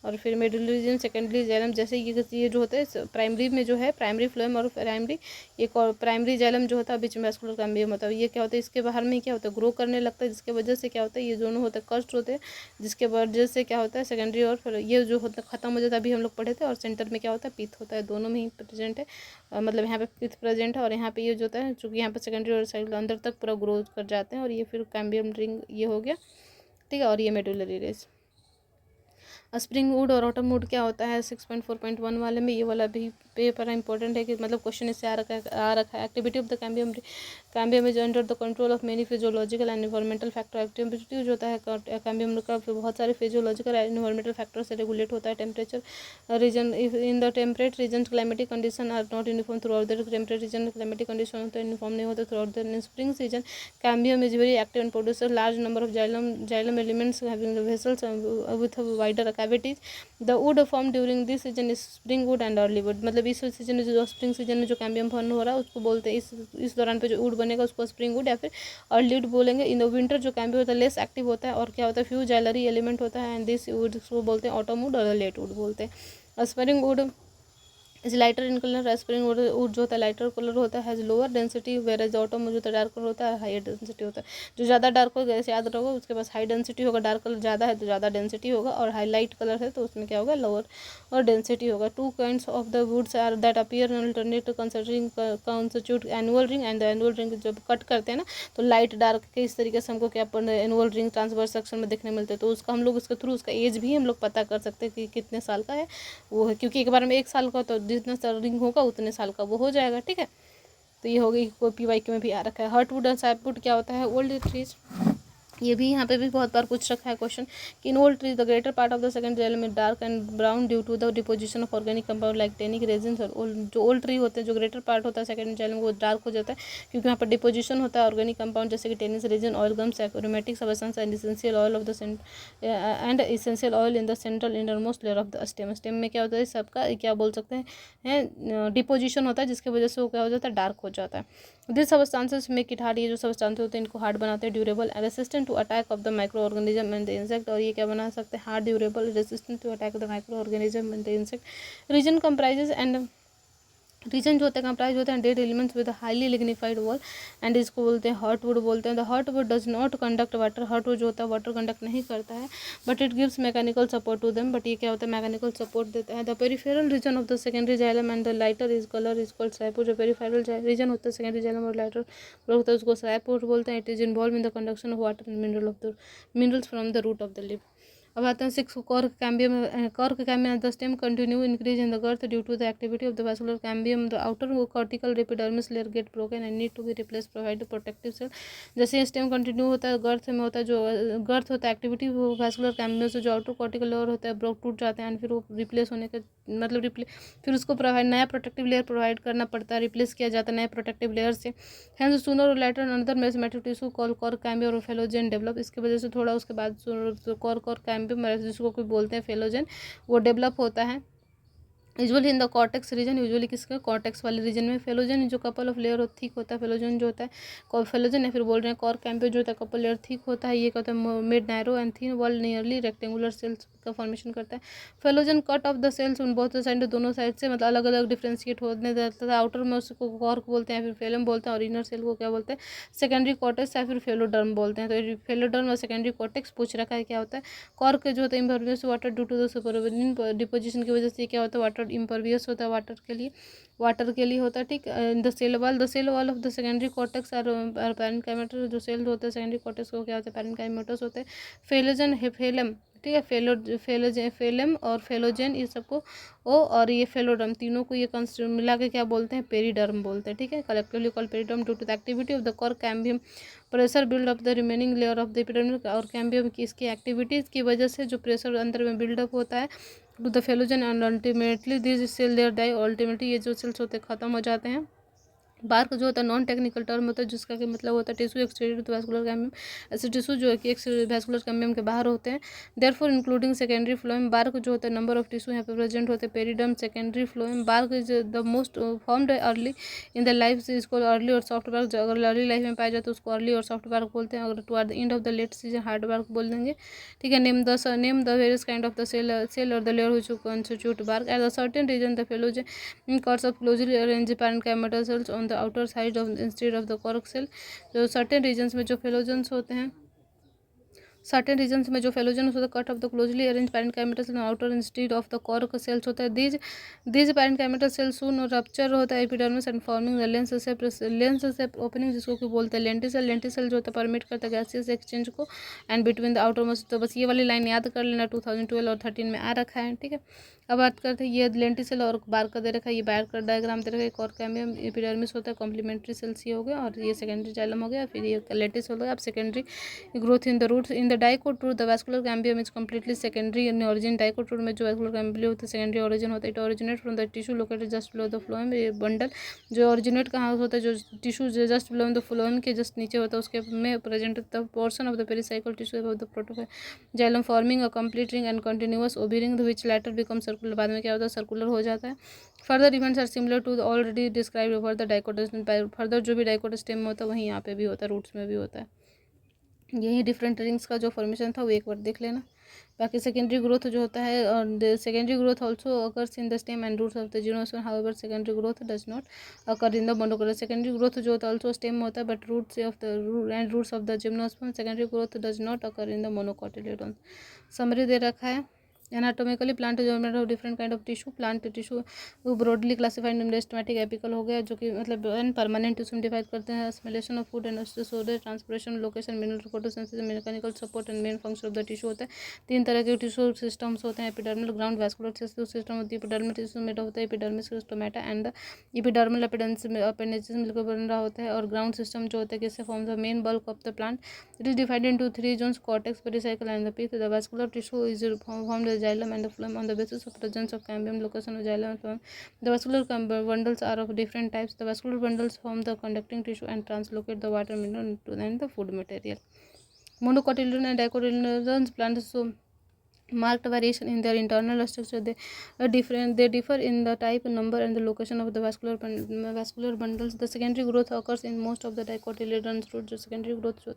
और फिर मिडिल रीजन सेकेंडरी जाइलम। जैसे ये जो होता है प्राइमरी में जो है प्राइमरी फ्लोएम और प्राइमरी एक और प्राइमरी जाइलम जो होता है बीच में वैस्कुलर कैम्बियम होता है, ये क्या होता है इसके बाहर में क्या होता है ग्रो करने लगता है, जिसके वजह से क्या होता है ये दोनों होते हैं कस्ट होते हैं, जिसके वजह से क्या होता है सेकेंडरी और फिर ये जो होता है खत्म हो जाता है, अभी हम लोग पढ़े थे। और सेंटर में क्या होता है पीथ होता है, दोनों में ही प्रेजेंट है, मतलब यहाँ पे पीथ प्रेजेंट है, और यहाँ पे ये जो होता है चूँकि यहाँ पे सेकेंडरी और साइड अंदर तक पूरा ग्रो कर जाते हैं, और ये फिर कैम्बियम रिंग ये हो गया, ठीक है। और ये मेडुलरी रेस। स्प्रिंग वुड और ऑटम वुड क्या होता है 6.4.1 वाले में, ये वाला भी पेपर इंपॉर्टेंट है कि मतलब क्वेश्चन इससे आ रखा है। Activity of the cambium is under the control of many physiological and environmental factor. Activity जो होता है कैम्बियम का बहुत सारे फिजियोलॉजिकल एंड इन्वायरमेंटल फैक्टर से रेगुलेट होता है। Temperature region in the temperate region climatic condition are not uniform throughout the temperate region, climatic condition होता है यूनिफॉर्म नहीं होता throughout the spring season. Cambium is very active and producer large number of xylem elements having vessels with wider cavities. The wood form during this season is spring would and early would, मतलब इस सीजन में जो स्प्रिंग सीजन में जो कैम्बियम फॉर्म हो रहा है उसको बोलते हैं, इस दौरान पे जो वुड बनेगा उसको स्प्रिंग वुड या फिर अर्ली वुड बोलेंगे। इन द विंटर जो कैम्बियम होता है लेस एक्टिव होता है और क्या होता है फ्यू जाइलरी एलिमेंट होता है, एंड दिस वुड को बोलते हैं ऑटम वुड और लेट वुड बोलते हैं। Spring wood is lighter in colour, spring wood जो होता है लाइटर कलर होता है, has lower density, whereas autumn जो होता है डार्क कलर होता है, हायर डेंसिटी होता है। जो ज़्यादा डार्क होगा जैसे याद रखो उसके पास हाई डेंसिटी होगा, डार्क कलर ज़्यादा है तो ज़्यादा डेंसिटी होगा, और हाई लाइट कलर है तो उसमें क्या होगा लोअर और डेंसिटी होगा। Two kinds of the woods are that appear in alternate constitute annual ring, and the annual ring जब कट करते हैं ना तो लाइट डार्क के इस तरीके से हमको क्या एनुअल रिंग ट्रांसवर्स सेक्शन में देखने मिलते हैं, तो उसका हम लोग उसके थ्रू उसका एज भी हम लोग पता कर सकते हैं कि कितने साल का है वो है, क्योंकि एक बार में 1 साल का तो जितना सा रिंग होगा उतने साल का वो हो जाएगा, ठीक है। तो ये हो गई कोई PYQ में भी आ रखा है। हर्टवुड और सैपवुड क्या होता है ओल्ड ट्रीज, ये भी यहाँ पे भी बहुत बार पूछ रखा है क्वेश्चन कि in old trees the greater part of the second xylem is dark and brown due to the deposition of organic compound like tannic resin. और जो ओल्ड ट्री होते हैं जो ग्रेटर पार्ट होता है सेकंड जाइलम वो डार्क हो जाता है क्योंकि यहाँ पर डिपोजिशन होता है ऑर्गेनिक कंपाउंड जैसे कि tannins resin, oil gums, aromatic substance and essential oil of the essential oil in the central innermost layer of the stem. Stem में क्या होता है सबका क्या बोल सकते हैं डिपोजिशन होता है जिसकी वजह से वो क्या हो जाता है डार्क हो जाता है। This substances make it hard, ये जो सबस्टांसेस होते हैं इनको हार्ड बनाते हैं, durable and resistant to attack of the micro organism and the insect. और ये क्या बना सकते हैं hard, durable, resistant to attack the micro organism and the insect. Region comprises and region जो होता है कंप्राइज होते हैं dead elements with highly lignified wall and इसको बोलते हैं हर्टवुड बोलते हैं। The heartwood does not conduct water, heartwood जो होता है वाटर कंडक्ट नहीं करता है but it gives mechanical support to them, but ये क्या होता है मैकेनिकल सपोर्ट देता है। The peripheral region of the secondary xylem and the lighter is colour is called sapwood. जो पेरिफेरल रीजन होता है सेकेंडरी जाइलम और लाइटर होता है उसको सैपवुड बोलते हैं। It is involve in the conduction of water and minerals from the root of the leaf. अब आते हैं 6 cork cambium the stem continue increase in the girth due to the activity of the vascular cambium. The outer cortical epidermis layer get broken and need to be replace provide protective cell. जैसे स्टेम कंटिन्यू होता है गर्थ में होता है जो गर्थ होता है एक्टिविटी वो वैस्कुलर कैम्बियम से जो आउटर कॉर्टिकल लेयर होता है ब्रोक टूट जाते हैं एंड फिर वो रिप्लेस होने का मतलब फिर उसको प्रोवाइड नया प्रोटेक्टिव लेयर प्रोवाइड करना पड़ता है, रिप्लेस किया जाता है नए प्रोटेक्टिव लेयर से। हैंस सूनर और later another meristematic tissue call cork cambium और फेलोजेन डेवलप। इसकी वजह से थोड़ा उसके बाद कॉर्क और कैम्बियम जिसको कोई बोलते हैं फेलोजन वो डेवलप होता है usually in the cortex region, usually किसके कॉर्टेक्स वाले रीजन में। फेलोजन जो कपल ऑफ लेयर थिक होता है, फेलोजन जो होता है फेलोजन या फिर बोल रहे हैं कॉर्क कैम्बियम जो होता है कपल लेयर थिक होता है, ये कहता है made narrow and thin wall nearly rectangular cells का फॉर्मेशन करता है। Phellogen cut off the cells उन बहुत साइड दोनों साइड से मतलब अलग अलग डिफ्रेंशिएट होने देता है। आउटर में उसको कॉर्क बोलते हैं फिर फेलम बोलते हैं और इनर सेल को क्या बोलते हैं सेकेंडरी कॉर्टेक्स या फिर फेलोडर्म बोलते हैं। तो फेलोडर्म और सेकेंडरी कॉर्टेक्स पूछ रखा है क्या होता है। कॉर्क जो होता है impervious water due to the suberin deposition की वजह से क्या होता है वाटर इम्परवियस होता है वाटर के लिए होता है, ठीक। The cell wall of the secondary cortex और पैरेन्काइमेटस जो सेल होते हैं सेकेंडरी कॉर्टेक्स को क्या होता है पैरेन्काइमेटस होते हैं। फेलोजन फेलम ठीक है। फेलम और फेलोजेन ये सबको ओ, और ये फेलोडर्म, तीनों को ये मिला के क्या बोलते हैं, पेरिडर्म बोलते हैं। ठीक है, collectively called periderm due to the activity of the cork cambium pressure build up the remaining layer of the epidermis. और कैम्बियम की इसकी एक्टिविटीज़ की वजह से जो प्रेशर अंदर में बिल्डअप होता है to the phellogen and ultimately this cell there die, ultimately ये जो सेल्स होते हैं खत्म हो जाते हैं। बार्क जो होता है नॉन टेक्निकल टर्म होता है जिसका कि मतलब होता है tissue exterior to vascular cambium, ऐसे टिश्यू जो है कि वैस्कुलर कैम्बियम के बाहर होते हैं। Therefore including secondary phloem. Bark जो होता है नंबर ऑफ टिश्यू यहाँ पे प्रेजेंट होते हैं। Periderm, secondary phloem. Bark is the most formed early in the life, इसको अर्ली और सॉफ्ट बार्क। अगर अर्ली लाइफ में पाया जाए तो उसको अर्ली और सॉफ्ट बार्क बोलते हैं। अगर toward the end of the late season hard bark बोल देंगे। ठीक है, name the various kind of the cell और the layer which constitute bark. At a certain region, the phloem cords of closely arranged parenchymal cells on the outer side of instead of the cork cell. जो certain regions में जो phloems होते हैं, सर्टेन रीजन्स में जो फेलोजेनस होता है cut off the closely arrange parenchymatous cell outer instead of the cork cells होता है। These parenchymatous cell soon rupture होता है epidermis and forming the lens shape opening जिसको कि बोलते हैं लेंटिसेल। लेंटिसेल जो होता है परमिट करता है गैसियस एक्सचेंज को and between the outer most. तो बस ये वाली लाइन याद कर लेना, 2012 और 13 में आ रखा है। ठीक है, अब बात करते हैं ये लेंटिसेल और बार्क का दे रखा है, ये बार्क का डायग्राम दे रखा है। कॉर्क कैम्बियम एपिडर्मिस होता है, कॉम्प्लीमेंट्री सेल्स ये हो गया, और ये सेकेंडरी जाइलम हो गया, फिर ये लेंटिस हो गया। अब secondary growth in the roots in the dicot root the vascular cambium is completely secondary in origin. Dicot root में जो वैस्कुलर कैम्बियम होता है सेकेंडरी ओरिजिन होता है। It originate from the tissue located just below the phloem. ये बंडल जो ओरिजिनेट कहाँ होता है, जो tissue just below the phloem के जस्ट नीचे होता है उसके में present the portion of the pericycle tissue above the protoxylem forming a complete ring and continuous wavy ring which later become circular. बाद में क्या होता है, सर्कुलर हो जाता है। Further events are similar to already described over the dicot stem. Further जो भी डाइकोटोस्टेम में होता है वहीं यहाँ पे भी होता है, रूट्स में भी होता है। यही डिफरेंट रिंग्स का जो फॉर्मेशन था वो एक बार देख लेना। बाकी सेकेंडरी ग्रोथ जो होता है, और secondary growth also occurs in the stem and roots of the gymnosperm. However secondary growth does not occur in the monocotyledon. Secondary growth जो होता है ऑल्सो स्टेम में होता है but roots of the gymnosperm. Secondary growth does not occur in the monocotyledon. Summary दे रखा है। Anatomically plant development of different kind of tissue. Plant tissue broadly classified in meristematic apical हो गया, जो कि मतलब परमानेंट टिश्यू में डिवाइड करते हैं। एसिमिलेशन ऑफ फूड एंड सोडर transportation location mineral photosynthesis mechanical support and main function of the tissue होता है। तीन तरह के टिश्यू सिस्टम्स होते हैं। Epidermal ground vascular tissue system होती है। एपिडर्मल टिश्यू मेड होता है epidermis stomata and the epidermal appendages मिलकर बन रहा होता है। और ग्राउंड सिस्टम जो होता है किससे form the main bulk of the plant. It is divided into 3 zones, cortex, pericycle and the pith. The vascular tissue is formed as xylem and the phloem on the basis of presence of cambium location of xylem and phloem. The vascular bundles are of different types. The vascular bundles form the conducting tissue and translocate the water mineral and the food material. Monocotyledon and dicotyledon plants so marked variation in their internal structure. They differ in the type, number and the location of the vascular bundles. The secondary growth occurs in most of the dicotyledon roots. The secondary growth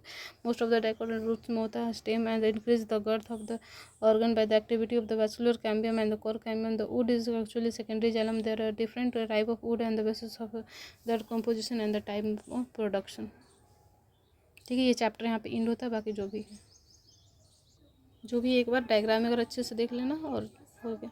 most of the dicotyledon roots में होता है stem and increase the girth of the organ by the activity of the vascular cambium and the core cambium. The wood is actually secondary xylem. There are different type of wood and the basis of their composition and the type of production. ठीक है, ये चैप्टर यहाँ पे इंड होता है। बाकी जो भी एक बार डायग्राम अगर अच्छे से देख लेना और हो गया।